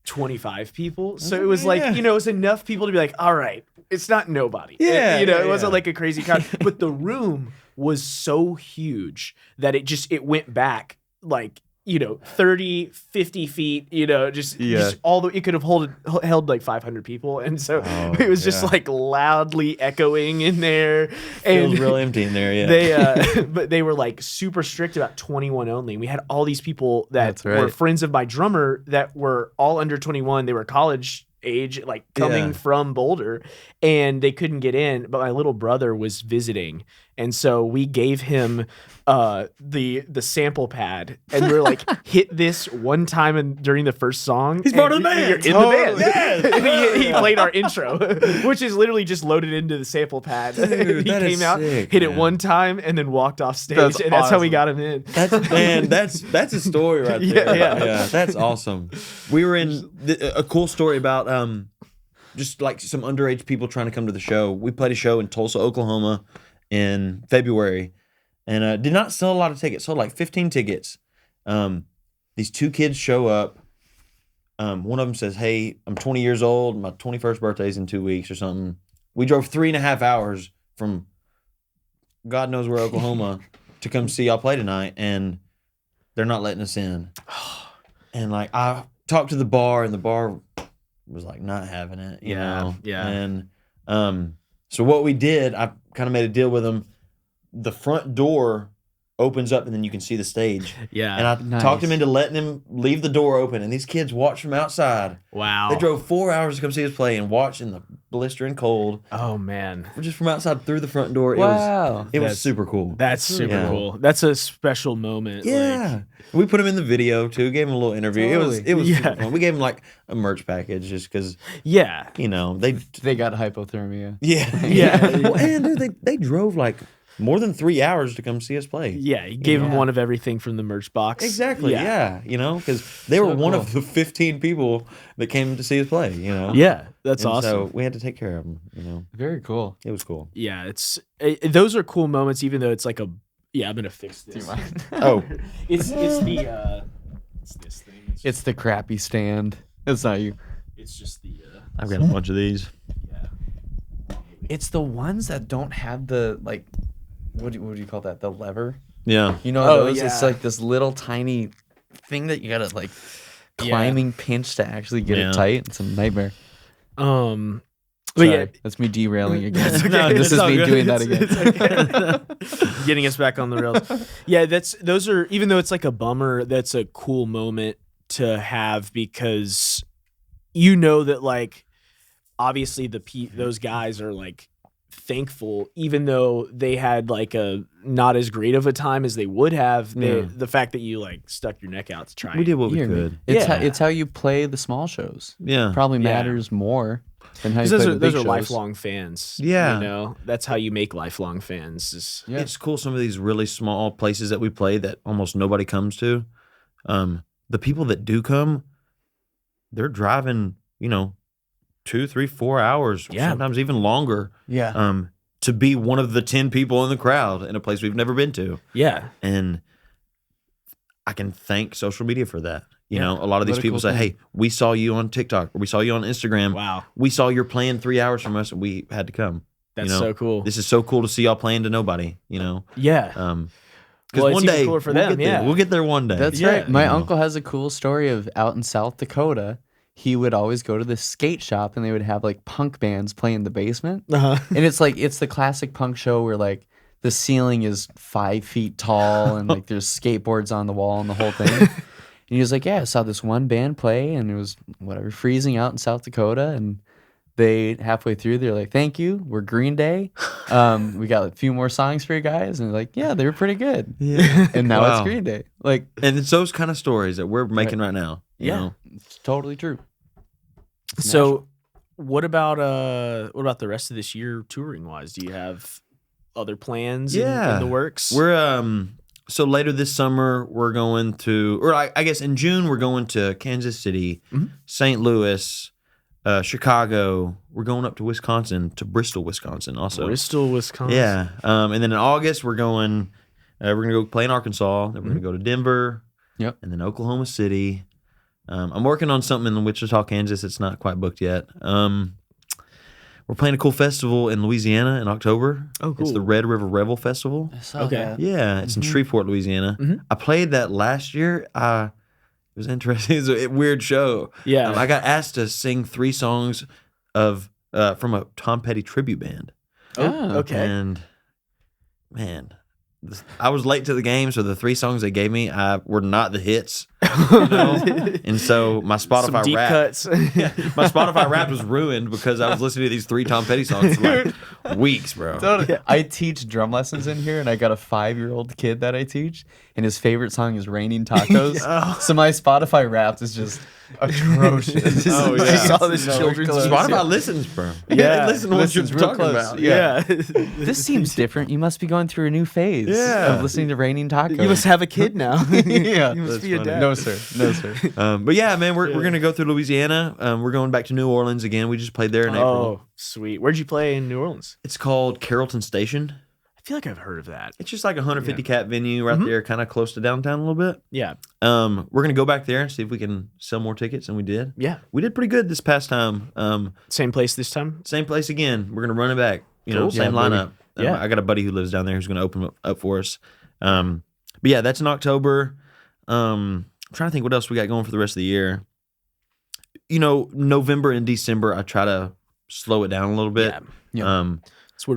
25 people, so it was like, Yeah. you know, it was enough people to be like, all right, it's not nobody. Yeah, you know, yeah, it wasn't yeah. like a crazy crowd, but the room was so huge that it went back like, you know, 30, 50 feet, you know, just all the, it could have held like 500 people. And so it was just like loudly echoing in there. Feels And real empty in there. Yeah. they but they were like super strict about 21 only. We had all these people that That's right. were friends of my drummer that were all under 21. They were college age, like coming Yeah. from Boulder, and they couldn't get in, but my little brother was visiting, and so we gave him the sample pad, and we're like, hit this one time during the first song. He's part of the band. You're in the band. Yes. And he played our intro, which is literally just loaded into the sample pad. Dude, He that is came out, sick, hit it man. one time, and then walked off stage, That's and that's how we awesome. got him in. That's a story right there. Yeah. That's awesome. We were in a cool story about just like some underage people trying to come to the show. We played a show in Tulsa, Oklahoma in February, and did not sell a lot of tickets. Sold like 15 tickets. These two kids show up. One of them says, "Hey, I'm 20 years old. My 21st birthday's in 2 weeks or something." We drove 3.5 hours from God knows where, Oklahoma, to come see y'all play tonight, and they're not letting us in. And like I talked to the bar, and the bar was like not having it, you know. Yeah. And so what we did, I kind of made a deal with them. The front door opens up, and then you can see the stage. Yeah. And I Nice. talked him into letting him leave the door open, and these kids watched from outside. Wow. They drove 4 hours to come see us play and watch in the blistering cold, Oh man, just from outside through the front door. Wow. It was That's- super cool. that's super Yeah. cool. That's a special moment. Yeah, we put him in the video too. Gave him a little interview. Totally. It was Yeah. super fun. We gave him like a merch package just because Yeah. you know they. They got hypothermia. Yeah, Yeah. Well, and dude, they drove like more than 3 hours to come see us play. Yeah. You gave him Yeah. one of everything from the merch box. Exactly. Yeah. You know, because they were one of the 15 people that came to see us play. You know. Yeah. That's And awesome. So we had to take care of them. You know, Very cool. it was cool. Yeah, those are cool moments, even though it's like I'm gonna fix this. Oh, It's this thing. It's the crappy stand. It's not you. It's just the I've got a bunch of these. yeah. It's the ones that don't have the like, what do you call that? The lever. Yeah. You know Oh, those? It's yeah. like this little tiny thing that you gotta like climbing pinch to actually get Yeah. it tight. It's a nightmare. But Sorry, yeah, that's me derailing again. It's okay. No, this It's is all me good. doing that again. It's okay. Getting us back on the rails. Yeah, those are, even though it's like a bummer, that's a cool moment to have, because you know that like obviously those guys are like thankful, even though they had like a not as great of a time as they would have. Yeah. The fact that you like stuck your neck out to try. We did what we You hear me? could. It's Yeah. it's how you play the small shows. Yeah. Probably Yeah. matters more than how you Because play the big those are shows. lifelong fans. Yeah. You know, that's how you make lifelong fans. Yeah. It's cool. Some of these really small places that we play that almost nobody comes to. The people that do come, they're driving, 2, 3, 4 hours, Yeah. sometimes even longer, Yeah. to be one of the 10 people in the crowd in a place we've never been to. Yeah. And I can thank social media for that. You Yeah. know, a lot of these What a people cool say, thing. "Hey, we saw you on TikTok, or we saw you on Instagram. Wow. We saw you're playing 3 hours from us, and we had to come. That's You know, so cool. This is so cool to see y'all playing to nobody. Yeah. Because Well, it's one even day cooler for we'll them, get there. yeah. We'll get there one day. That's Yeah. right. My You know. uncle has a cool story of out in South Dakota. He would always go to this skate shop and they would have like punk bands play in the basement. Uh-huh. And it's like it's the classic punk show where like the ceiling is 5 feet tall and like there's skateboards on the wall and the whole thing. And he was like, "Yeah, I saw this one band play and it was whatever freezing out in South Dakota and they halfway through they're like, 'Thank you, we're Green Day. We got a few more songs for you guys.' And they're like, 'Yeah, they were pretty good.' Yeah. And now Wow. it's Green Day. Like And it's those kind of stories that we're making right now. you Yeah. know? it's totally true. So, what about the rest of this year touring wise? Do you have other plans in the works? We're so later this summer we're going to, or I guess in June we're going to Kansas City, Mhm. St. Louis, Chicago. We're going up to Wisconsin, to Bristol, Wisconsin also. Bristol, Wisconsin. Yeah. And then in August we're going. We're gonna go play in Arkansas. Then we're gonna go to Denver. Yep. And then Oklahoma City. I'm working on something in Wichita, Kansas. It's not quite booked yet. We're playing a cool festival in Louisiana in October. Oh, It's the cool. Red River Revel Festival. Okay. Yeah, it's in Shreveport, Louisiana. Mhm. I played that last year. It was interesting. It was a weird show. Yeah. I got asked to sing 3 songs of from a Tom Petty tribute band. Oh, okay. And man, I was late to the game, so the 3 songs they gave me were not the hits. You know? And so my Some Spotify deep Wrapped, cuts. my Spotify Wrapped was ruined because I was listening to these 3 Tom Petty songs for like weeks, bro. I teach drum lessons in here, and I got a 5-year-old kid that I teach, and his favorite song is "Raining Tacos." So my Spotify Wrapped is just atrocious. Oh, yeah. Just all this children's music. Spotify listens, bro. Yeah, listen to what you're listens real talking close. about. Yeah. This seems different. You must be going through a new phase Yeah. of listening to "Raining Tacos." You must have a kid now. Yeah. You must That's be a funny. dad. No, sir. No, sir. But yeah, man, we're gonna go through Louisiana. We're going back to New Orleans again. We just played there in April. Oh, sweet. Where'd you play in New Orleans? It's called Carrollton Station. I feel like I've heard of that. It's just like a 150 cap venue right there, kind of close to downtown a little bit. Yeah. We're gonna go back there and see if we can sell more tickets, and we did. Yeah. We did pretty good this past time. Same place this time? Same place again. We're gonna run it back. You know, Cool. same Yeah, baby. lineup. Yeah. I got a buddy who lives down there who's gonna open up for us. But yeah, that's in October. I'm trying to think what else we got going for the rest of the year. You know, November and December, I try to slow it down a little bit. Yeah.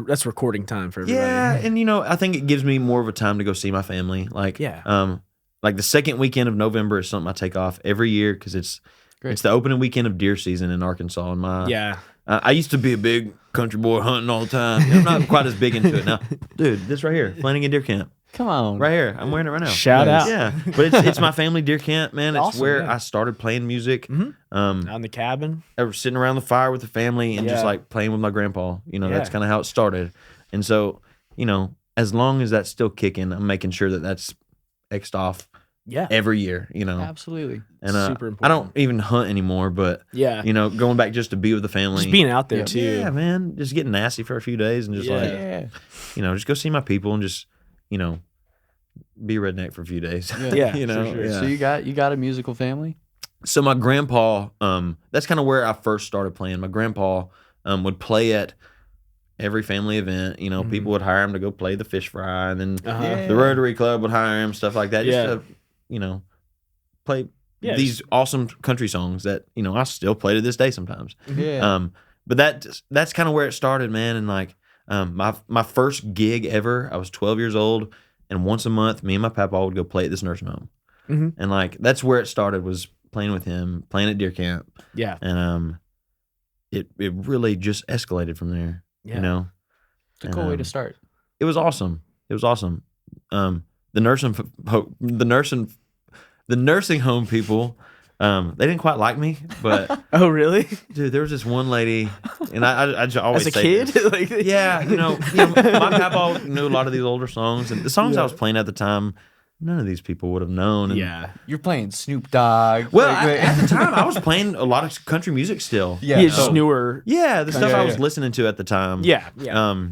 That's recording time for everybody. Yeah, and you know, I think it gives me more of a time to go see my family. Like, like the second weekend of November is something I take off every year because it's the opening weekend of deer season in Arkansas. And I used to be a big country boy hunting all the time. I'm not quite as big into it now, dude. This right here, Flanagan Deer Camp, Come on. right here. I'm wearing it right now. Shout out. Yeah, but it's my family deer camp, man. It's Awesome, where yeah. I started playing music. Out in the cabin. I was sitting around the fire with the family and just Yeah. like playing with my grandpa. You know, that's Yeah. kind of how it started. And so, you know, as long as that's still kicking, I'm making sure that that's X'd off Yeah. every year, you know. Absolutely. And Super I important. don't even hunt anymore, but Yeah. you know, going back just to be with the family. Just being out there Yeah. too. Yeah, man. Just getting nasty for a few days and just Yeah. like, Yeah. you know, just go see my people and just, you know, be a redneck for a few days. Yeah, you know. for sure. Yeah. So you got a musical family? So my grandpa, that's kind of where I first started playing. My grandpa would play at every family event. You know, people would hire him to go play the fish fry, and then Uh-huh. the Rotary Club would hire him, stuff like that, just Yeah. to, you know, play Yeah, these awesome country songs that, you know, I still play to this day sometimes. Yeah. But that's kind of where it started, man. And like my first gig ever, I was 12 years old, and once a month, me and my papa would go play at this nursing home. Mhm. And like that's where it started, was playing with him, playing at deer camp. Yeah. And it really just escalated from there. Yeah. You know, It's a cool way to start. it was awesome. It was awesome. The nursing home people, they didn't quite like me, but Oh, really? dude, there was this one lady, and I always As a say kid? this. Like, Yeah, you know, my papa knew a lot of these older songs, and the songs I was playing at the time, none of these people would have known. And, Yeah. You're playing Snoop Dogg. Well, like, at the time, I was playing a lot of country music still. Yeah. Yeah, just newer. Yeah, the stuff Yeah, I was yeah. listening to at the time. Yeah. Yeah.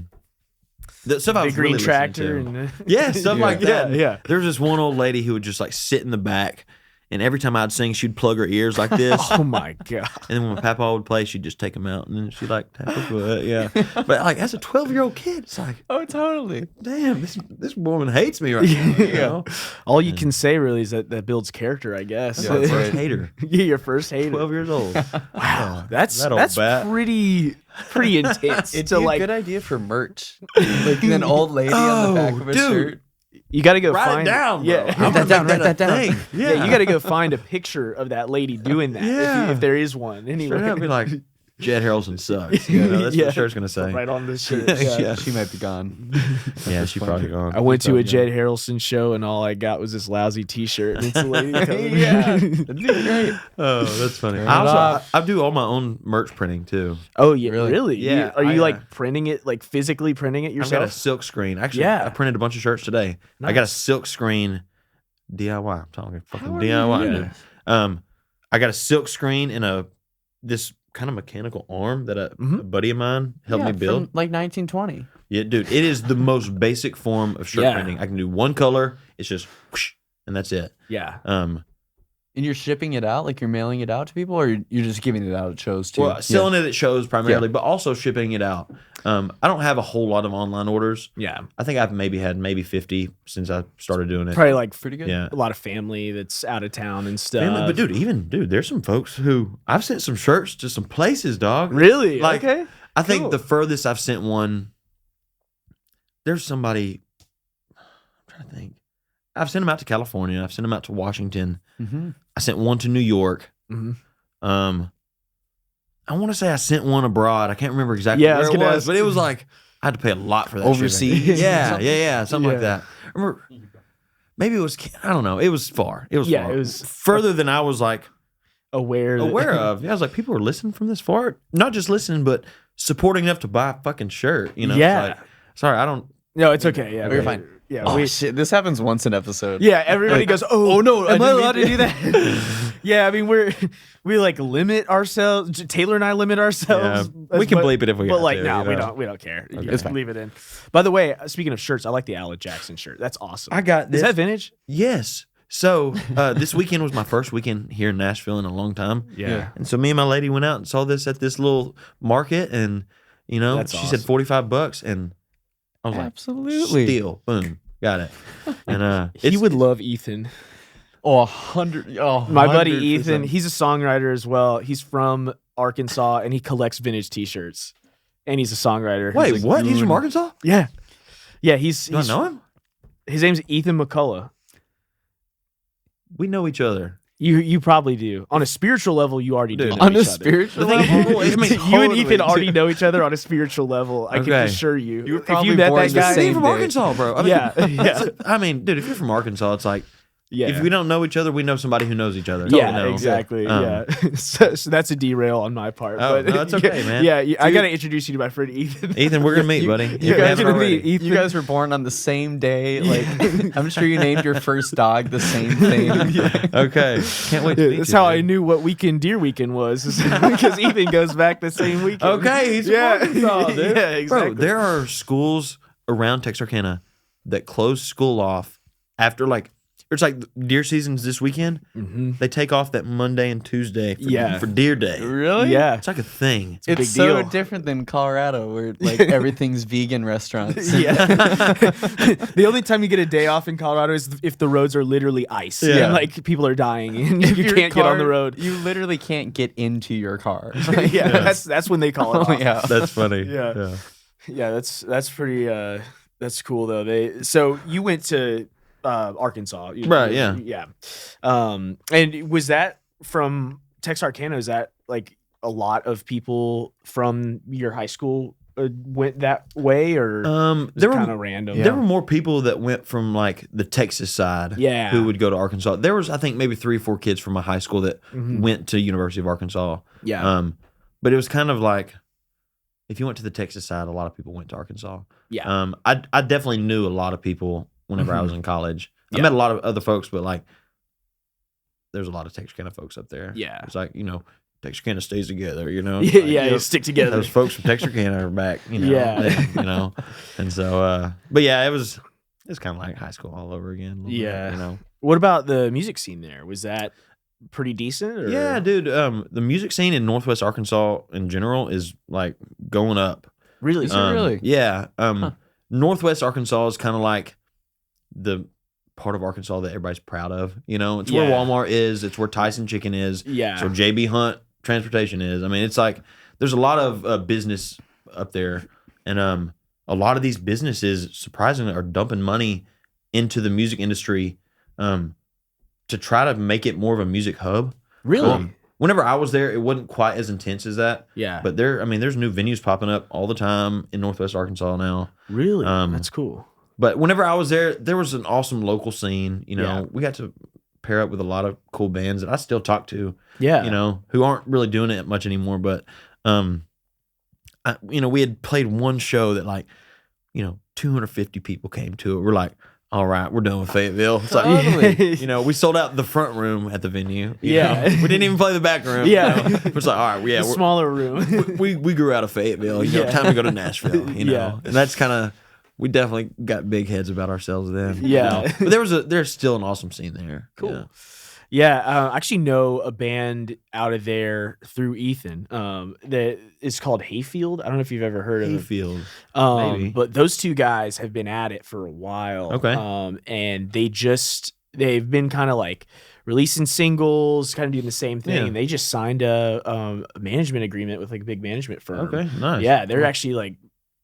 The stuff I was Big green really tractor. listening to. And, Yeah, stuff like that. Yeah. There was this one old lady who would just like sit in the back, and every time I'd sing, she'd plug her ears like this. Oh my god. And then when my papa would play, she'd just take them out, and then she'd like tap her foot. Yeah, but like as a 12-year-old kid, it's like, oh, totally. damn, this woman hates me right now. You know? All you can say really is that builds character, I guess. That's my first hater. Yeah, your first hater. 12 years old. Wow, that's That old bat. pretty intense. It's to a like, good idea for merch. Like an old lady on the back of a dude. shirt. you got to go Write find it down, bro. Yeah, I'm gonna down, make write that a down. thing. yeah. You got to go find a picture of that lady doing that. Yeah. If there is one. Anyway, Straight up be like, Jed Harrelson sucks. You know, that's what the shirt's gonna say. right on this shirt. Yeah. Yeah. She might be gone. Yeah, she probably gone. I went to a Jed Harrelson show and all I got was this lousy T-shirt. And it's a lady coming. Yeah. That'd be great. Oh, that's funny. Turn I it off. do all my own merch printing too. Oh yeah, Really? really? Yeah, Are you I, like printing it, like physically printing it I've got a yourself? silk screen. Actually, Yeah. I printed a bunch of shirts today. I got a silk screen DIY. I'm talking fucking How are you DIY. doing dude. I got a silk screen and this kind of mechanical arm that a buddy of mine helped me build. From like 1920. Yeah, dude, it is the most basic form of shirt Yeah. printing. I can do one color. It's just whoosh, and that's it. Yeah. And you're shipping it out, like you're mailing it out to people, or you're just giving it out at shows too? Well, selling it at shows primarily, but also shipping it out. I don't have a whole lot of online orders. Yeah. I think I've maybe 50 since I started doing it. Probably like Pretty good. Yeah. a lot of family that's out of town and stuff. Family, but dude, there's some folks who I've sent some shirts to some places, dog. Really? Like, okay. I think Cool. the furthest I've sent one, there's somebody, I'm trying to think. I've sent them out to California. I've sent them out to Washington. Mm-hmm. I sent one to New York. Mhm. I want to say I sent one abroad. I can't remember exactly Yeah, I was where it gonna was, ask. but it was like I had to pay a lot for that. Overseas? shipping. Yeah, something like Yeah. that. I remember, maybe it was. I don't know. It was far. It was Yeah, far. it was further than I was like aware of. Yeah, I was like, people are listening from this far. Not just listening, but supporting enough to buy a fucking shirt. You know? Yeah. It's like, sorry, I don't. No, it's okay. Yeah, We're fine. Yeah, Oh shit! This happens once an episode. yeah. Everybody goes, "Oh no, am I didn't allowed mean to do that?" Yeah, I mean we like limit ourselves. Taylor and I limit ourselves. Yeah, we can as much- bleep it if we But got like, to, no, you we know? don't. We don't care. You Okay. just It's fine. leave it in. By the way, speaking of shirts, I like the Alec Jackson shirt. That's awesome. I got this. Is that vintage? Yes. So this weekend was my first weekend here in Nashville in a long time. Yeah. And so me and my lady went out and saw this at this little market, and you know, That's she said awesome. $45, and I was like, Absolutely. steal, boom, got it. And He would love Ethan. Oh, 100. Oh, My buddy 100%. Ethan, he's a songwriter as well. He's from Arkansas and he collects vintage T-shirts. And he's a songwriter. wait, He's a what? He's from goon. Arkansas? Yeah, yeah. He's Do I know him? his name's Ethan McCullough. We know each other. You probably do. On a spiritual level, you already do Dude, know On a each other. spiritual The thing- level. well, I mean, you and totally. Ethan already know each other on a spiritual level. I can Okay. assure you. You were if probably you met born that the guy, same He's from day. Arkansas, bro. I mean, Yeah, yeah. I mean, dude, if you're from Arkansas, it's like yeah. if we don't know each other, we know somebody who knows each other. Yeah, You know? exactly. Um, Yeah, so that's a derail on my part. Oh, but no, it's okay, man. Yeah, I gotta introduce you to my friend Ethan. Ethan, we're gonna meet, buddy. If you we guys haven't gonna already. meet Ethan. You guys were born on the same day. Like, I'm sure you named your first dog the same thing. Okay, can't wait to Yeah, meet that's you, how dude. I knew what weekend Deer Weekend was, is because Ethan goes back the same weekend. Okay, he's from Arkansas, dude. Yeah, exactly. Bro, there are schools around Texarkana that close school off after like it's like deer season's this weekend. Mhm. They take off that Monday and Tuesday for, Yeah. for deer day. Really? Yeah. It's like a thing. a big It's so deal. different than Colorado, where like everything's vegan restaurants. Yeah. The only time you get a day off in Colorado is if the roads are literally ice. Yeah. And like people are dying and If you your can't get on car- the road. You literally can't get into your car. Yeah, that's when they call it Oh, off. yeah. That's funny. Yeah. Yeah, that's pretty that's cool though. So you went to Arkansas. Right, yeah. Yeah. And was that from Texarkana? Is that like a lot of people from your high school went that way, or There kind were of random? there were more people that went from like the Texas side. Yeah. Who would go to Arkansas? There was I think maybe 3 or 4 kids from my high school that Mhm. went to University of Arkansas. Yeah. But it was kind of like if you went to the Texas side, a lot of people went to Arkansas. Yeah. I definitely knew a lot of people whenever I was in college. I Yeah. met a lot of other folks, but like there's a lot of Texarkana folks up there. Yeah. It's like, you know, Texarkana stays together, you know? Yeah, Like, yeah, you know, stick together. those folks from Texarkana are back, you know. Yeah. You know. And so but yeah, it's kind of like high school all over again. a little bit, Yeah. you know. What about the music scene there? Was that pretty decent? Or? Yeah, dude. The music scene in Northwest Arkansas in general is like going up. Really? Is it really? Yeah. Northwest Arkansas is kind of like the part of Arkansas that everybody's proud of. You know, it's where Yeah. Walmart is. It's where Tyson Chicken is. Yeah. It's where JB Hunt Transportation is. I mean, it's like there's a lot of business up there, and a lot of these businesses surprisingly are dumping money into the music industry to try to make it more of a music hub. Really? Whenever I was there, it wasn't quite as intense as that. Yeah. But there's new venues popping up all the time in Northwest Arkansas now. Really? Um, That's cool. But whenever I was there was an awesome local scene. You know, Yeah. we got to pair up with a lot of cool bands that I still talk to. Yeah. You know, who aren't really doing it much anymore. But, we had played one show that 250 people came to it. We're like, all right, we're done with Fayetteville. It's like, Totally. we sold out the front room at the venue. you Yeah. know? We didn't even play the back room. Yeah. You know? It's like, all right, yeah, The we're, smaller room. we grew out of Fayetteville. You know, Yeah. time to go to Nashville. You know, Yeah. and that's kind of we definitely got big heads about ourselves then. Yeah. you know? But there's still an awesome scene there. Cool. Yeah. Yeah, I actually know a band out of there through Ethan that is called Hayfield. I don't know if you've ever heard of it. Hayfield. Maybe. But those two guys have been at it for a while. Okay. And they've been kind of like releasing singles, kind of doing the same thing. Yeah. And they just signed a management agreement with like a big management firm. Okay, nice. Yeah, they're actually like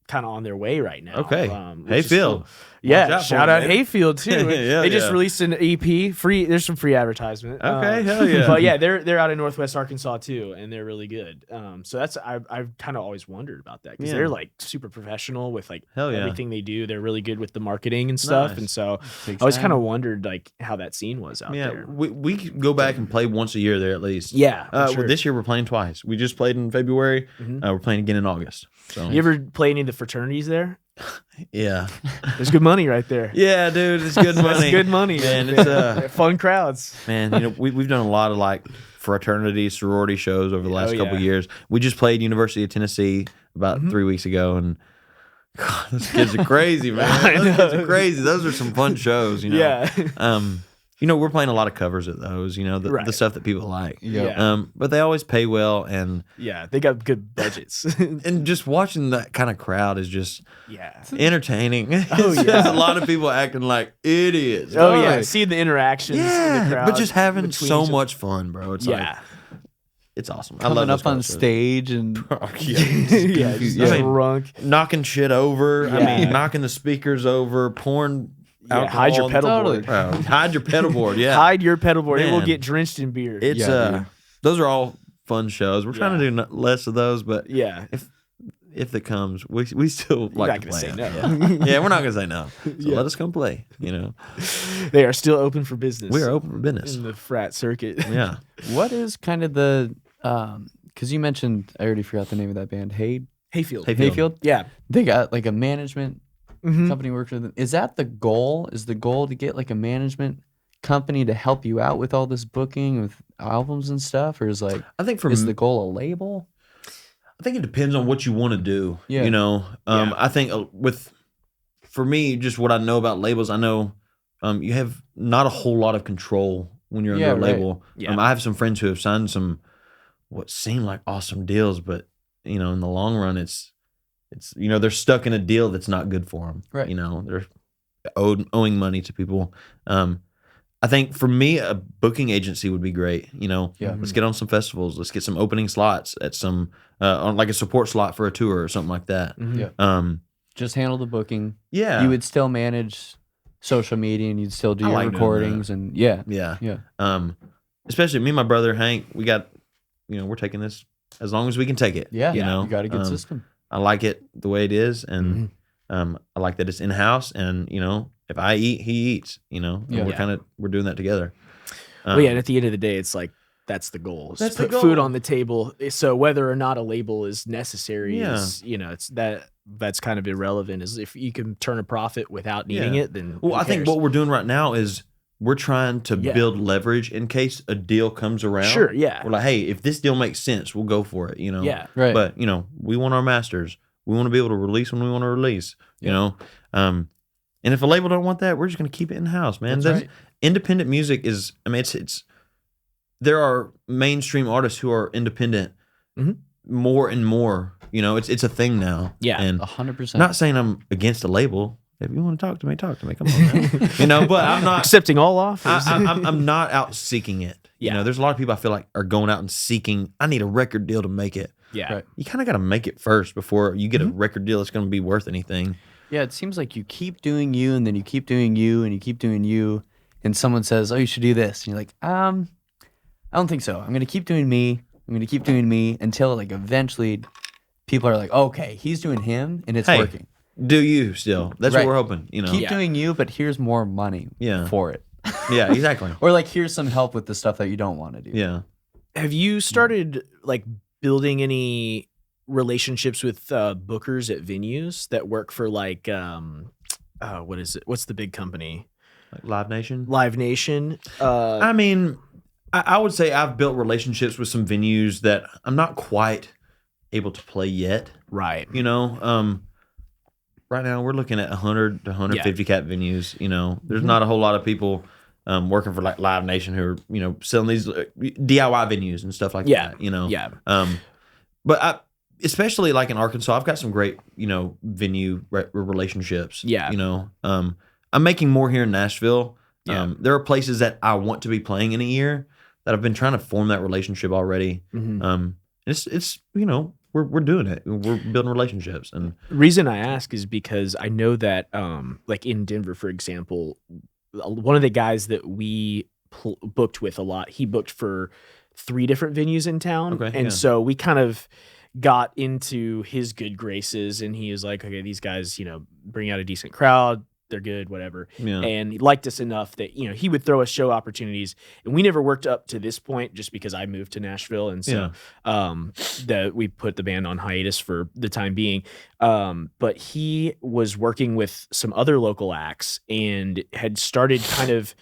kind of on their way right now. Okay. Which is Hayfield. cool. Yeah, out for shout it, out man. Hayfield too. Yeah, They just yeah. released an EP, free. There's some free advertisement. Okay, hell yeah. But yeah, they're out in Northwest Arkansas too, and they're really good. So that's I've kind of always wondered about that because Yeah. they're like super professional with like Hell yeah. everything they do. They're really good with the marketing and stuff, Nice. and so Takes I always time. kind of wondered like how that scene was out Yeah, there. we go back and play once a year there at least. Yeah, for sure. This year we're playing twice. We just played in February. Mhm. We're playing again in August. So You ever play any of the fraternities there? yeah, There's good money right there. yeah, dude, it's good money. That's good money, man. It's fun crowds. man. You know, we've done a lot of like fraternity, sorority shows over the last couple yeah. years. We just played University of Tennessee about 3 weeks ago, and God, those kids are crazy, man. I Those kids know. are crazy. Those are some fun shows, you know. Yeah. You know, we're playing a lot of covers at those. You know, the Right. stuff that people like. Yeah. But they always pay well, and Yeah, they got good budgets. and just watching that kind of crowd is just yeah. entertaining. Oh, It's yeah. just a lot of people acting like idiots. Oh yeah, Like, seeing the interactions in yeah, the crowd. but just having between so each- much fun, bro. It's like Yeah. it's awesome. I Coming love up those on shows. stage and Yeah. yeah, just I mean, drunk. knocking shit over. I Yeah. mean, knocking the speakers over, pouring Yeah, hide your alcohol. pedal Totally. board. Bro, hide your pedal board. Yeah, Hide your pedal board. It will Man. get drenched in beer. it's Yeah, dude. those are all fun shows. We're trying to Yeah. do less of those, but yeah. if it comes, we still You're like not to gonna play say it. no. Yeah. Yeah, we're not gonna say no. So Yeah. let us come play. You know, They are still open for business. we are open for business. in the frat circuit. Yeah. what is kind of the because you mentioned I already forgot the name of that band. Hayfield. Hayfield. Yeah. They got like a management Mhm. company works with them. Is that the goal? Is the goal to get like a management company to help you out with all this booking with albums and stuff, or is like I think for is the goal a label? I think it depends on what you want to do. Yeah. You know, Yeah. I think for me, just what I know about labels, I know you have not a whole lot of control when you're Yeah, under a right. label. Yeah. I have some friends who have signed some what seem like awesome deals, but you know, in the long run, it's you know they're stuck in a deal that's not good for them. Right. You know, they're owing money to people. I think for me, a booking agency would be great. You know, Yeah. let's get on some festivals. Let's get some opening slots at some, on like a support slot for a tour or something like that. Mhm. Yeah. Just handle the booking. Yeah, You would still manage social media and you'd still do I your like doing recordings and yeah. yeah. Especially me and my brother Hank. We got, you know, we're taking this as long as we can take it. Yeah. you know, You got a good system. I like it the way it is, and Mm-hmm. I like that it's in house. And you know, if I eat, he eats. You know, and Yeah. we're doing that together. Well, yeah, and at the end of the day, it's like that's the goal. is That's to the put food goal. on the table. So whether or not a label is necessary Yeah. is, you know, it's that's kind of irrelevant. Is if you can turn a profit without needing Yeah. it, then Well, who I think cares? what we're doing right now is we're trying to Yeah. build leverage in case a deal comes around. Sure, yeah. We're like, hey, if this deal makes sense, we'll go for it. You know. Yeah. Right. But you know, we want our masters. We want to be able to release when we want to release. You know. And if a label don't want that, we're just gonna keep it in house, man. That's right. Independent music is. I mean, it's. There are mainstream artists who are independent Mhm. more and more. You know, it's a thing now. Yeah. And 100%. not saying I'm against a label. If you want to talk to me, talk to me. Come on, man. You know. But I'm not. Accepting all offers. I'm not out seeking it. You Yeah. know, there's a lot of people I feel like are going out and seeking. I need a record deal to make it. yeah. Right. You kind of got to make it first before you get a Mm-hmm. record deal that's going to be worth anything. Yeah, it seems like you keep doing you and then you keep doing you and you keep doing you and someone says, "Oh, you should do this." And you're like, I don't think so. I'm going to keep doing me. I'm going to keep doing me until like eventually people are like, "Okay, he's doing him and it's Hey, working." Do you still? That's Right. what we're hoping. You know. Keep Yeah. doing you, but here's more money Yeah. for it. Yeah. Exactly. Or like here's some help with the stuff that you don't want to do. Yeah. Have you started like building any relationships with bookers at venues that work for like what is it? What's the big company? Like Live Nation. Live Nation. I mean, I would say I've built relationships with some venues that I'm not quite able to play yet. Right. You know, right now we're looking at 100 to 150 cap venues. You know, there's not a whole lot of people working for like Live Nation who are, you know, selling these DIY venues and stuff like Yeah. that. You know, Yeah. But especially like in Arkansas, I've got some great, you know, venue relationships. Yeah. You know, I'm making more here in Nashville. Yeah. There are places that I want to be playing in a year that I've been trying to form that relationship already. Mhm. It's you know, we're doing it. We're building relationships. And reason I ask is because I know that, like in Denver, for example, one of the guys that we booked with a lot, he booked for 3 different venues in town. Okay, and yeah. so we kind of got into his good graces, and he was like, okay, these guys, bring out a decent crowd. They're good, whatever. Yeah. And he liked us enough that, he would throw us show opportunities, and we never worked up to this point just because I moved to Nashville. And so, we put the band on hiatus for the time being. But he was working with some other local acts and had started kind of,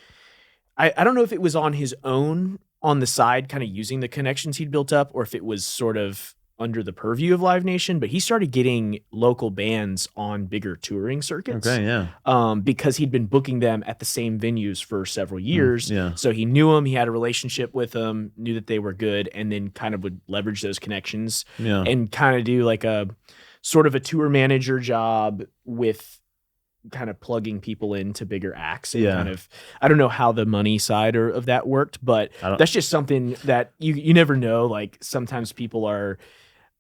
I don't know if it was on his own on the side, kind of using the connections he'd built up, or if it was sort of under the purview of Live Nation, but he started getting local bands on bigger touring circuits. Okay, yeah. Because he'd been booking them at the same venues for several years. yeah. So he knew them, he had a relationship with them, knew that they were good, and then kind of would leverage those connections Yeah. and kind of do like a sort of a tour manager job with kind of plugging people into bigger acts. And kind of, I don't know how the money side of that worked, but that's just something that you never know. Like sometimes people are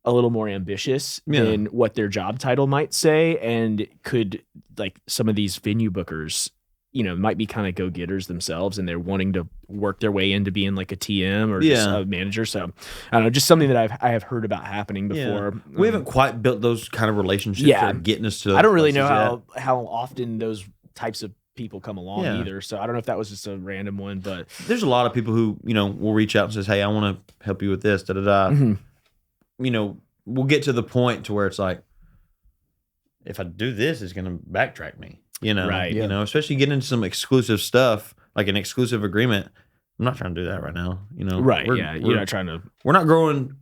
a little more ambitious than what their job title might say, and could, like, some of these venue bookers, might be kind of go-getters themselves, and they're wanting to work their way into being like a TM or just a manager. So I don't know, just something that I have heard about happening before. We haven't quite built those kind of relationships that are getting us to those I don't really places know yet. how often those types of people come along either. So I don't know if that was just a random one, but There's a lot of people who, will reach out and says, hey, I want to help you with this, da-da-da. We'll get to the point to where it's like, if I do this, it's going to backtrack me, Right. Especially getting into some exclusive stuff, like an exclusive agreement. I'm not trying to do that right now, right. You're not trying to. We're not growing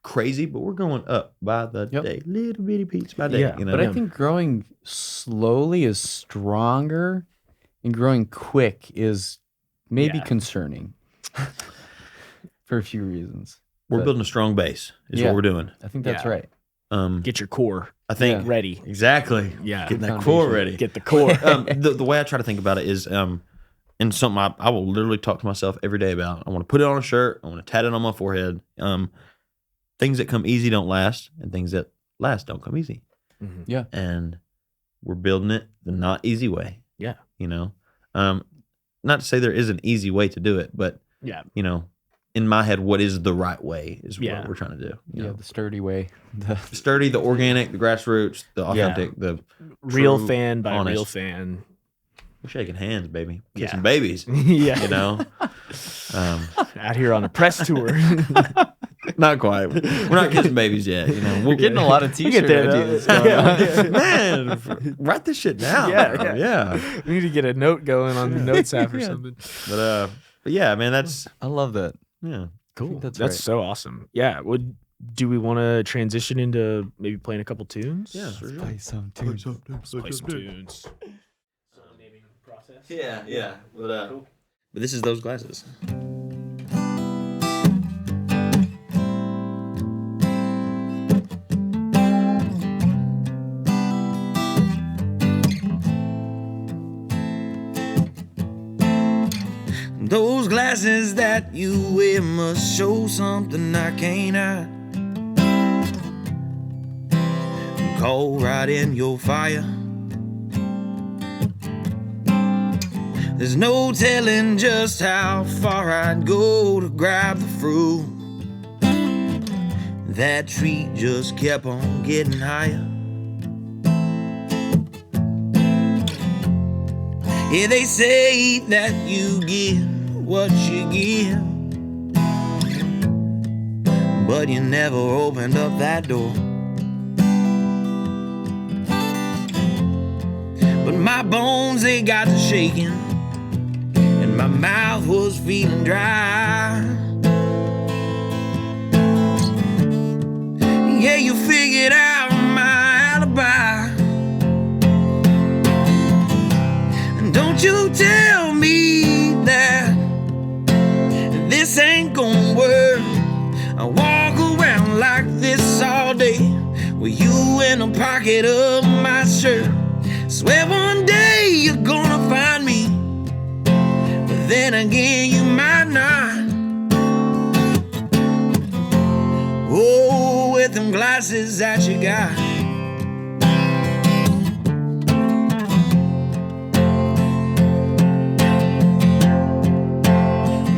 crazy, but we're going up by the day, little bitty beats by day. Yeah, but I think growing slowly is stronger, and growing quick is maybe concerning for a few reasons. We're building a strong base is what we're doing. I think that's right. Get your core I think ready. exactly. Yeah. Getting that Foundation. core ready. Get the core. The way I try to think about it is, and something I will literally talk to myself every day about. I want to put it on a shirt. I want to tat it on my forehead. Things that come easy don't last, and things that last don't come easy. Mhm. Yeah. And we're building it the not easy way. Yeah. Not to say there is an easy way to do it, but Yeah. In my head, what is the right way is Yeah. what we're trying to do. The sturdy way. The sturdy, the organic, the grassroots, the authentic, the Real true, fan by honest. real fan. We're shaking hands, baby. Yeah. Kissing babies. Yeah. Out here on a press tour. Not quite. We're not kissing babies yet. We're getting a lot of t-shirt there, though. ideas going on. Man, write this shit down. Yeah. We need to get a note going on the notes app or something. But yeah, man, that's I love that. yeah. Cool. That's That's right. so awesome. Yeah. Do we want to transition into maybe playing a couple tunes? Yeah, for sure. Play some tunes. Let's play some tunes. Naming process. Yeah. But this is those glasses. Those glasses that you wear must show something I can't hide. Cold right in your fire. There's no telling just how far I'd go to grab the fruit. That tree just kept on getting higher. Yeah, they say that you get what you give, but you never opened up that door. But my bones, they got to shaking, and my mouth was feeling dry. Yeah, you figured out my alibi. And don't you tell me that this ain't gonna work. I walk around like this all day with you in the pocket of my shirt. Swear one day you're gonna find me, but then again you might not. Oh, with with them glasses that you got.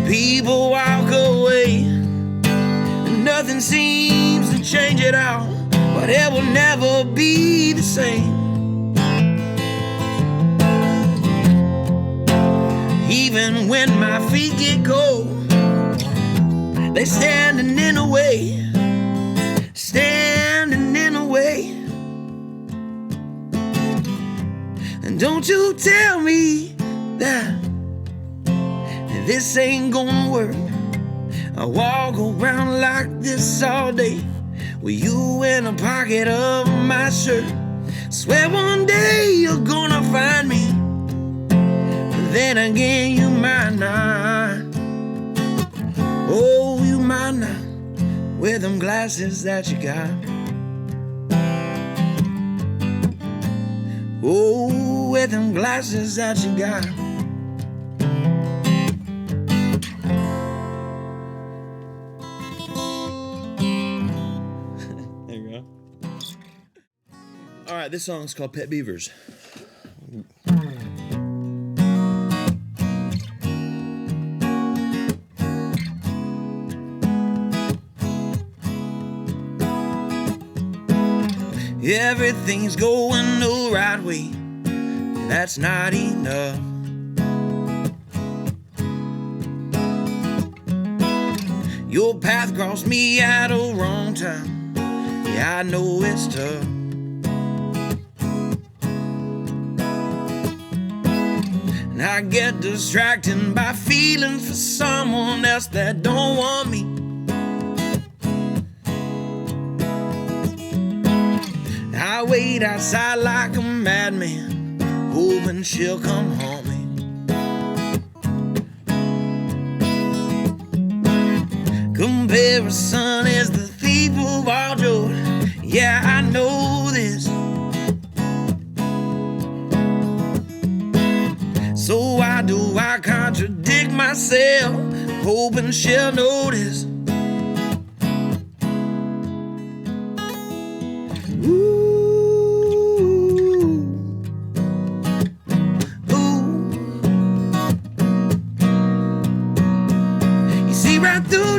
People walk away, and nothing seems to change it all, but it will never be the same. Even when my feet get cold, they standing in the way, standing in the way. And don't you tell me that this ain't gonna work. I walk around like this all day with you in the pocket of my shirt. Swear one day you're gonna find me, but then again you might not. Oh, you might not, with them glasses that you got. Oh, with them glasses that you got. There you go. All right, this song's called Pet Beavers. Everything's going the right way, that's not enough. Your path crossed me at a wrong time, yeah, I know it's tough. And I get distracted by feelings for someone else that don't want me. I wait outside like a madman, hoping she'll come home me. Comparison is the thief of all joy, yeah, I know this. So why do I contradict myself, hoping she'll notice?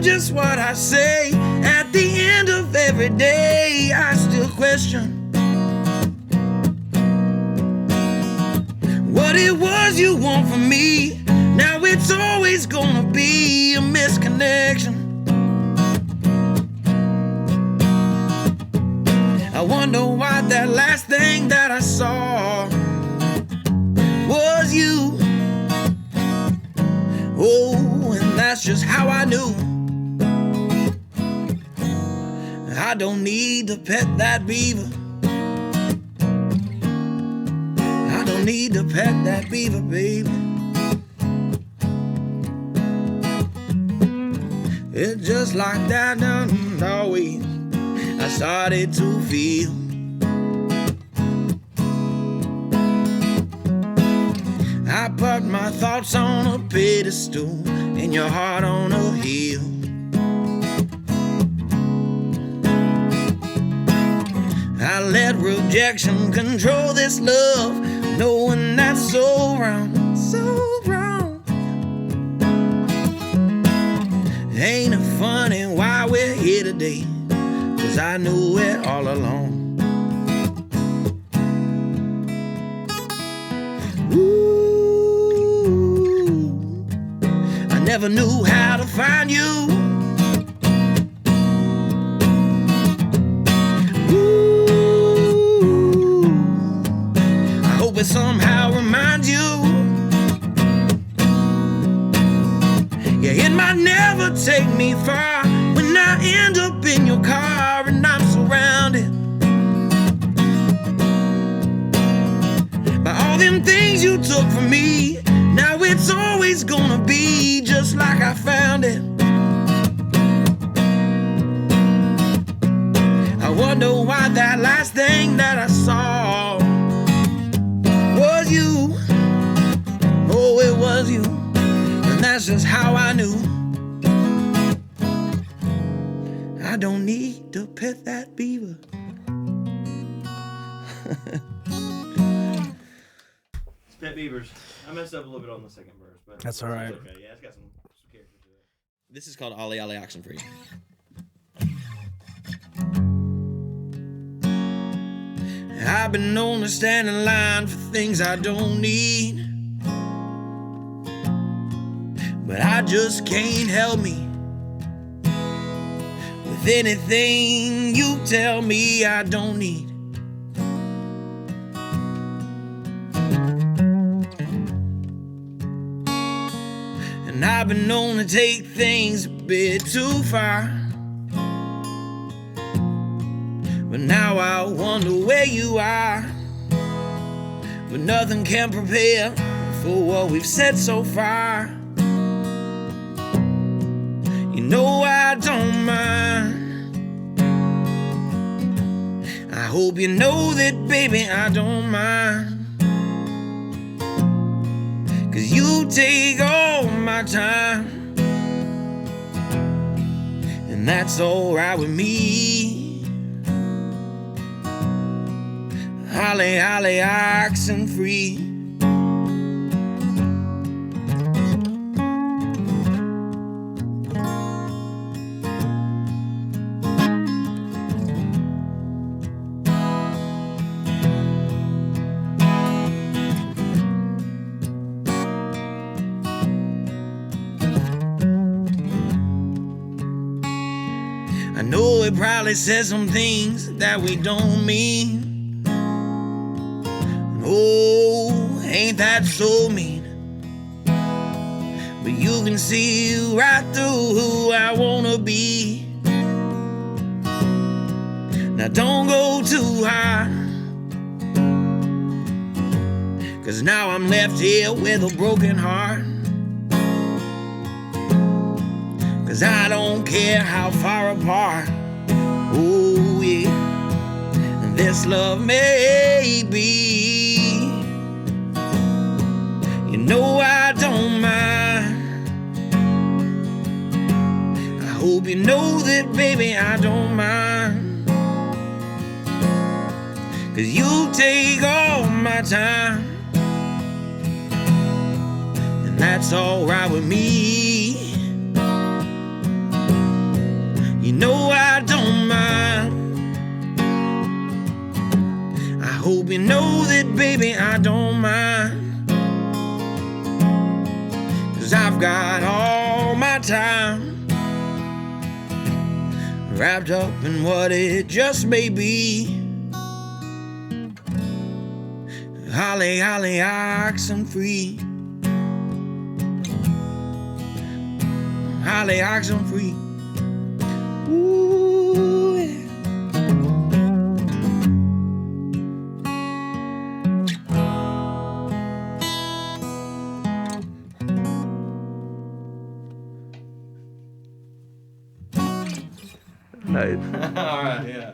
Just what I say at the end of every day, I still question what it was you want from me. Now it's always gonna be a misconnection. I wonder why that last thing that I saw was you. Oh, and that's just how I knew. I don't need to pet that beaver. I don't need to pet that beaver, baby. It's just like that doesn't always. I started to feel I put my thoughts on a pedestal and your heart on a hill. I let rejection control this love, knowing that's so wrong, so wrong. Ain't it funny why we're here today? 'Cause I knew it all along. Ooh, I never knew how to find you. It somehow reminds you. Yeah, it might never take me far when I end up in your car and I'm surrounded by all them things you took from me. Now it's always gonna be just like I found it. I wonder why that last thing that I saw was you. Oh, it was you. And that's just how I knew. I I don't need to pet that beaver. Pet beavers. I messed up a little bit on the second verse, but That's all right. Okay, yeah, it's got some character to it. This is called Ollie Ollie Oxenfree. I've been known to stand in line for things I don't need, but I just can't help me with anything you tell me I don't need. And I've been known to take things a bit too far, but now I wonder where you are. But nothing can prepare for what we've said so far. You know I don't mind. I hope you know that, baby, I don't mind. 'Cause you take all my time, and that's alright with me. Holly, holly, oxen free. I know it probably says some things that we don't mean. Oh, ain't that so mean? But you can see right through who I wanna be. Now don't go too high, 'cause now I'm left here with a broken heart. 'Cause I don't care how far apart, oh yeah, this love may be. You know I don't mind. I hope you know that, baby, I don't mind. 'Cause you take all my time, and that's alright with me. You know I don't mind. I hope you know that, baby, I don't mind. 'Cause I've got all my time wrapped up in what it just may be. Holly, holly, oxen free. Holly, oxen free. Ooh, yeah. All right, yeah.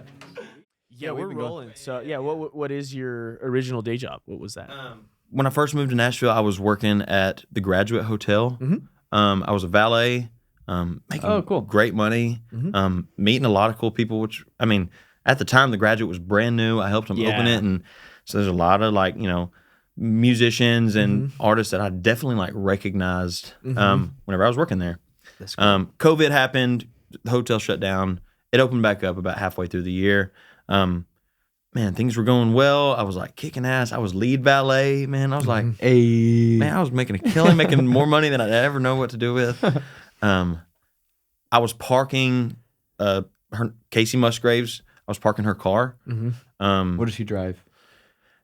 Yeah, we've we're been going- rolling. So yeah, what is your original day job? What was that? When I first moved to Nashville, I was working at the Graduate Hotel. Mhm. I was a valet, making Oh, cool. great money, meeting a lot of cool people, which, I mean, at the time, the Graduate was brand new. I helped them open Yeah. it. And so there's a lot of, like, you know, musicians and artists that I definitely, like, recognized whenever I was working there. That's cool. COVID happened. The hotel shut down. It opened back up about halfway through the year. Man, things were going well. I was like kicking ass. I was lead valet, man. I was like, Hey. man, I was making a killing, making more money than I'd ever know what to do with. I was parking Casey Musgraves. I was parking her car. What does she drive?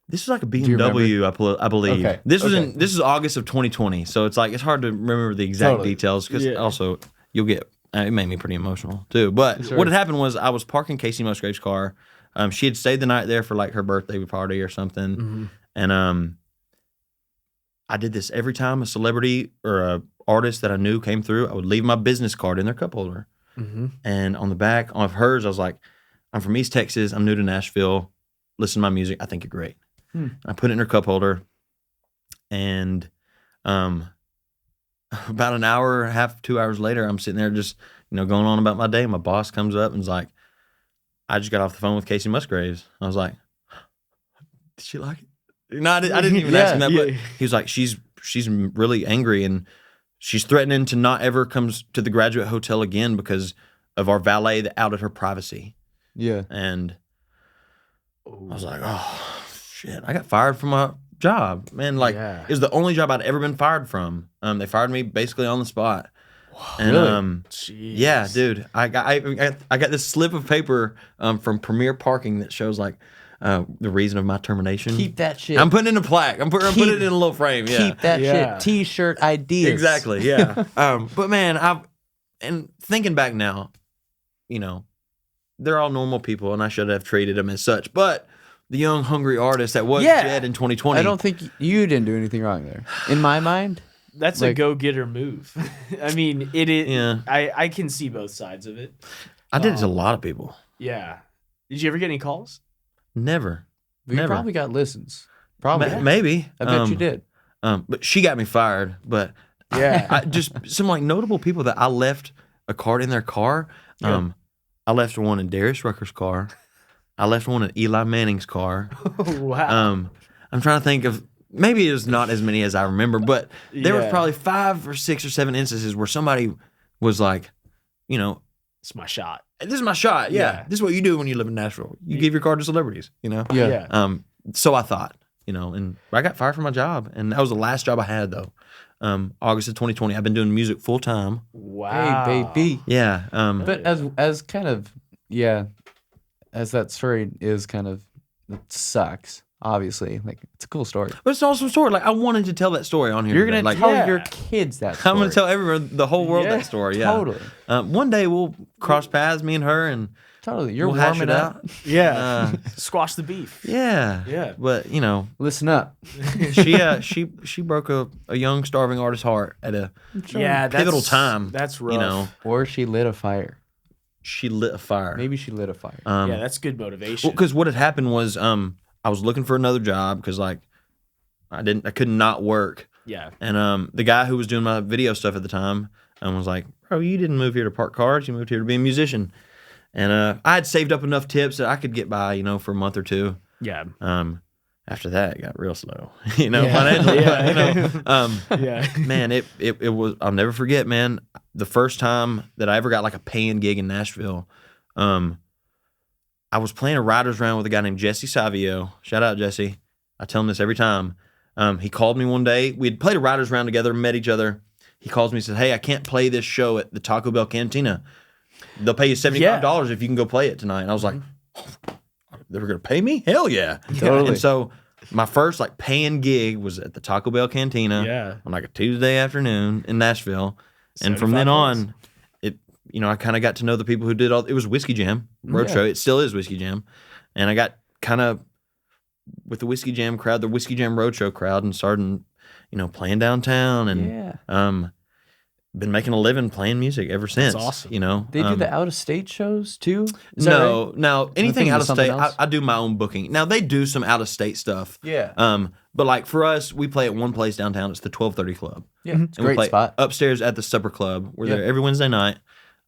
This was like a you BMW, I believe. Okay, This was okay. this is August of 2020, so it's like it's hard to remember the exact Totally. details because Yeah. also you'll get. It made me pretty emotional too. But Sure. what had happened was I was parking Casey Musgraves' car. She had stayed the night there for like her birthday party or something, and I did this every time a celebrity or a artist that I knew came through. I would leave my business card in their cup holder, and on the back of hers, I was like, "I'm from East Texas. I'm new to Nashville. Listen to my music. I think you're great." I put it in her cup holder, and about an hour and a half, 2 hours later, I'm sitting there just, going on about my day. My boss comes up and is like, I just got off the phone with Casey Musgraves. I was like, did she like it? No, I didn't even ask him that, but he was like, she's really angry and she's threatening to not ever come to the Graduate Hotel again because of our valet that outed her privacy. Yeah. And I was like, oh, shit. I got fired from my job, man. Like, it was the only job I'd ever been fired from. They fired me basically on the spot. And, Jeez. yeah, dude, I got this slip of paper from Premier Parking that shows like the reason of my termination. Keep that shit. I'm putting it in a plaque. I'm putting it in a little frame. Yeah, Keep that shit. T-shirt ideas. exactly. Yeah. But man, and thinking back now, they're all normal people, and I should have treated them as such. But the young, hungry artist that was Jed in 2020. I don't think you didn't do anything wrong there. In my mind, That's a go-getter move. I mean, it is. Yeah. I can see both sides of it. I did it to a lot of people. Yeah. Did you ever get any calls? Never. you Never. probably got listens. Probably. Maybe. I bet you did. But she got me fired. But Yeah. just some like notable people that I left a card in their car. I left one in Darius Rucker's car. I left one in Eli Manning's car. Wow. I'm trying to think of, maybe it was not as many as I remember, but there was probably 5 or 6 or 7 instances where somebody was like, It's my shot. this is my shot. Yeah. This is what you do when you live in Nashville. You give your card to celebrities, Yeah. So I thought, and I got fired from my job, and that was the last job I had though. August of 2020. I've been doing music full time. Wow. Hey, baby. Yeah. But as kind of, as that story is kind of, it sucks, obviously. Like, it's a cool story. But it's also a story. Like, I wanted to tell that story on here. You're today. going to like, tell your kids that story. I'm going to tell everyone, the whole world that story. Yeah. Totally. One day we'll cross paths, me and her, and Totally. You're we'll hash warming it up. out. Yeah. Squash the beef. Yeah. Yeah. But, Listen up. she broke a young, starving artist's heart at a pivotal time. That's rough. Or she lit a fire. She lit a fire. Maybe she lit a fire. Yeah, that's good motivation. Well, because what had happened was I was looking for another job because like I could not work. Yeah. And the guy who was doing my video stuff at the time was like, bro, you didn't move here to park cars. You moved here to be a musician. And I had saved up enough tips that I could get by, for a month or two. Yeah. After that, it got real slow, financially. Yeah. Man, it was, I'll never forget, man, the first time that I ever got like a paying gig in Nashville. I was playing a writer's round with a guy named Jesse Savio. Shout out, Jesse. I tell him this every time. He called me one day. We had played a writer's round together, met each other. He calls me and says, hey, I can't play this show at the Taco Bell Cantina. They'll pay you $75 if you can go play it tonight. And I was like, they were going to pay me? Hell yeah. Totally. And so my first like paying gig was at the Taco Bell Cantina on like a Tuesday afternoon in Nashville. And from then on, I kind of got to know the people who did it was Whiskey Jam Roadshow. It still is Whiskey Jam. And I got kind of with the Whiskey Jam crowd, the Whiskey Jam Roadshow crowd, and started, playing downtown and been making a living playing music ever since. That's awesome. They do the out-of-state shows too? No, anything out of state, else? I do my own booking. Now they do some out-of-state stuff. Yeah. But like for us, we play at one place downtown. It's the 1230 Club. Yeah, it's a And we great play spot. upstairs at the Supper Club. We're there every Wednesday night.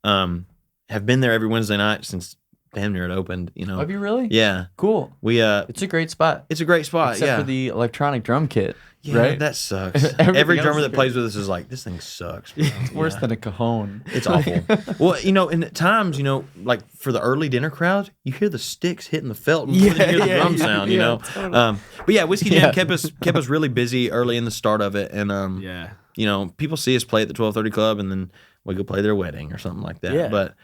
Have been there every Wednesday night since damn near it opened. Have you really? Yeah. Cool. We It's a great spot. it's a great spot. Except for the electronic drum kit. Yeah, right? that sucks. Everything Every else drummer is that great. plays with us is like, this thing sucks. Bro. It's worse than a cajon. It's awful. Well, and at times, like for the early dinner crowd, you hear the sticks hitting the felt before you hear the drum sound, totally. But yeah, Whiskey Jam kept us really busy early in the start of it. And people see us play at the 1230 Club and then we go play their wedding or something like that. Yeah. But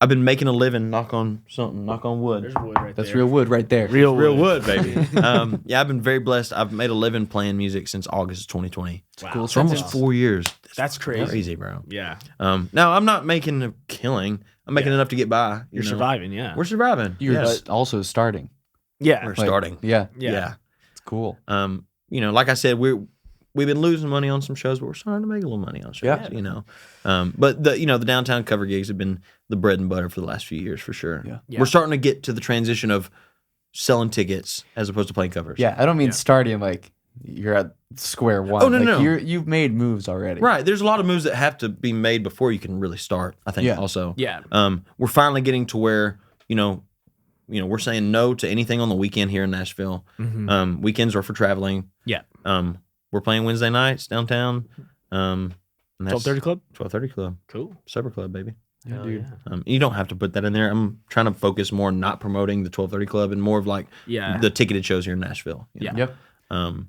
I've been making a living, knock on wood. There's wood right That's there. real wood right there. Real wood, baby. I've been very blessed. I've made a living playing music since August of 2020. Wow. Cool. So almost awesome. 4 years. That's crazy. Crazy, bro. Yeah. Now I'm not making a killing. I'm making enough to get by. You're surviving, yeah. We're surviving. You're Yes. also starting. Yeah. We're Like, starting. Yeah. Yeah. It's cool. Like I said, we've been losing money on some shows, but we're starting to make a little money on shows. Yeah. But the downtown cover gigs have been the bread and butter for the last few years for sure. Yeah. We're starting to get to the transition of selling tickets as opposed to playing covers. Yeah, I don't mean starting like you're at square one. Oh, no. You've made moves already. Right. There's a lot of moves that have to be made before you can really start, I think, Yeah. also. Yeah. We're finally getting to where, we're saying no to anything on the weekend here in Nashville. Mm-hmm. Weekends are for traveling. Yeah. We're playing Wednesday nights downtown. And that's 12:30 Club. 12:30 Club. Cool. Supper Club, baby. Yeah, Hell dude. yeah. You don't have to put that in there. I'm trying to focus more on not promoting the 12:30 Club and more of like Yeah. the ticketed shows here in Nashville. you Yeah. know? Yep.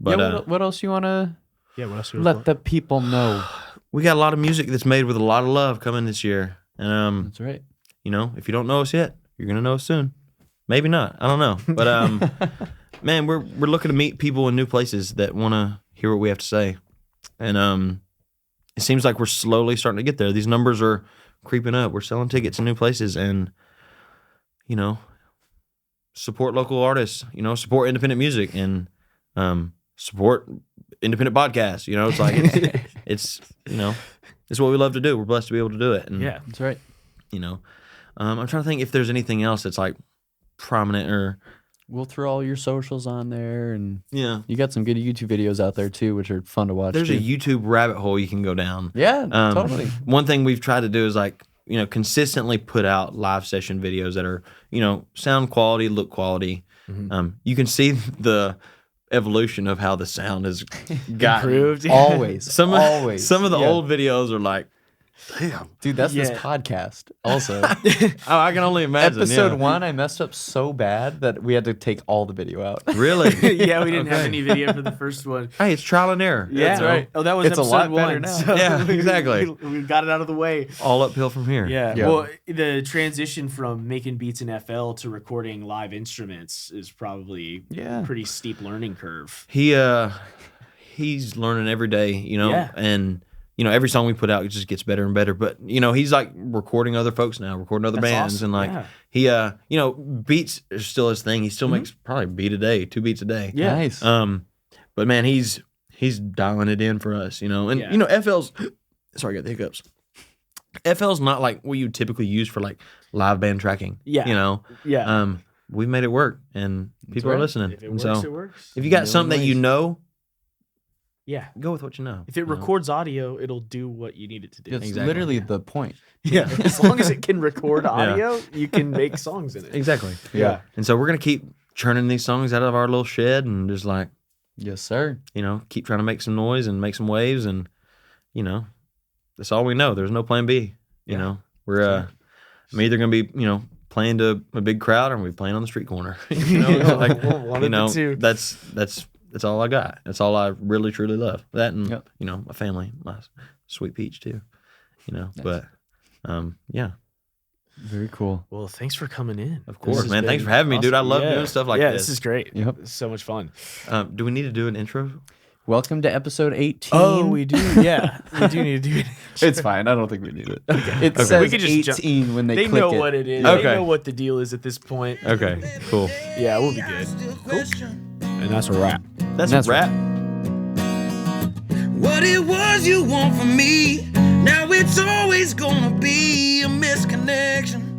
But what else you want to Yeah, what else? let the people know? we got a lot of music that's made with a lot of love coming this year. And That's right. if you don't know us yet, you're gonna know us soon. Maybe not. I don't know. But man, we're looking to meet people in new places that want to hear what we have to say. And it seems like we're slowly starting to get there. These numbers are creeping up. We're selling tickets in new places, and support local artists. Support independent music, and support independent podcasts. It's like it's what we love to do. We're blessed to be able to do it. And Yeah. That's right. I'm trying to think if there's anything else that's like prominent or We'll throw all your socials on there, and yeah. you got some good YouTube videos out there too, which are fun to watch. There's too. a YouTube rabbit hole you can go down. Yeah, Um, totally. One thing we've tried to do is like, consistently put out live session videos that are, sound quality, look quality. You can see the evolution of how the sound has gotten. Improved. Always, Some always. of the Yeah. old videos are like, damn. Dude, that's this Yeah. podcast. Also, Oh, I can only imagine. episode yeah. 1, I messed up so bad that we had to take all the video out. Really? Yeah, we didn't have Okay. any video for the first one. Hey, it's trial and error. Yeah, That's right. Oh, that was It's a episode lot better 1. now. So Yeah, exactly. We got it out of the way. All uphill from here. Yeah. Yeah. Well, the transition from making beats in FL to recording live instruments is probably Yeah. a pretty steep learning curve. He's learning every day, Yeah. and every song we put out, it just gets better and better. But he's like recording other folks now, recording other That's bands, awesome. and like Yeah. he, beats are still his thing. He still makes probably a beat a day, 2 beats a day. Yeah. Nice. But man, he's dialing it in for us, and Yeah. FL's. Sorry, I got the hiccups. FL's not like what you typically use for like live band tracking. Yeah. Yeah. We made it work, and people are right. listening. If it And works, so it works. if you got Million something that ways. Yeah. go with what you know. If it records audio, it'll do what you need it to do. It's exactly. literally the point. Yeah. As long as it can record audio, you can make songs in it. Exactly. Yeah. And so we're gonna keep churning these songs out of our little shed and just like, Yes, sir. keep trying to make some noise and make some waves, and that's all we know. There's no plan B. We're I'm either gonna be playing to a big crowd, or we playing on the street corner. Like, One of the two. that's all I got. That's all I really truly love. That and Yep. my family, my sweet Peach too. But yeah, Very cool. Well, thanks for coming in. of course, has man. Thanks been for having me, dude. I love Yeah. doing stuff like yeah, this. this is great. Yep. It's so much fun. Do we need to do an intro? Welcome to episode 18. Oh, we do. Yeah, we do need to do it. It's fine. I don't think we need it. It Okay. says We could just 18 when they They click know it. what it is. Okay. They know what the deal is at this point. Okay, cool. Yeah, we'll be good. And that's a wrap. That's That's a wrap. What it was you want from me, now it's always gonna be a misconnection.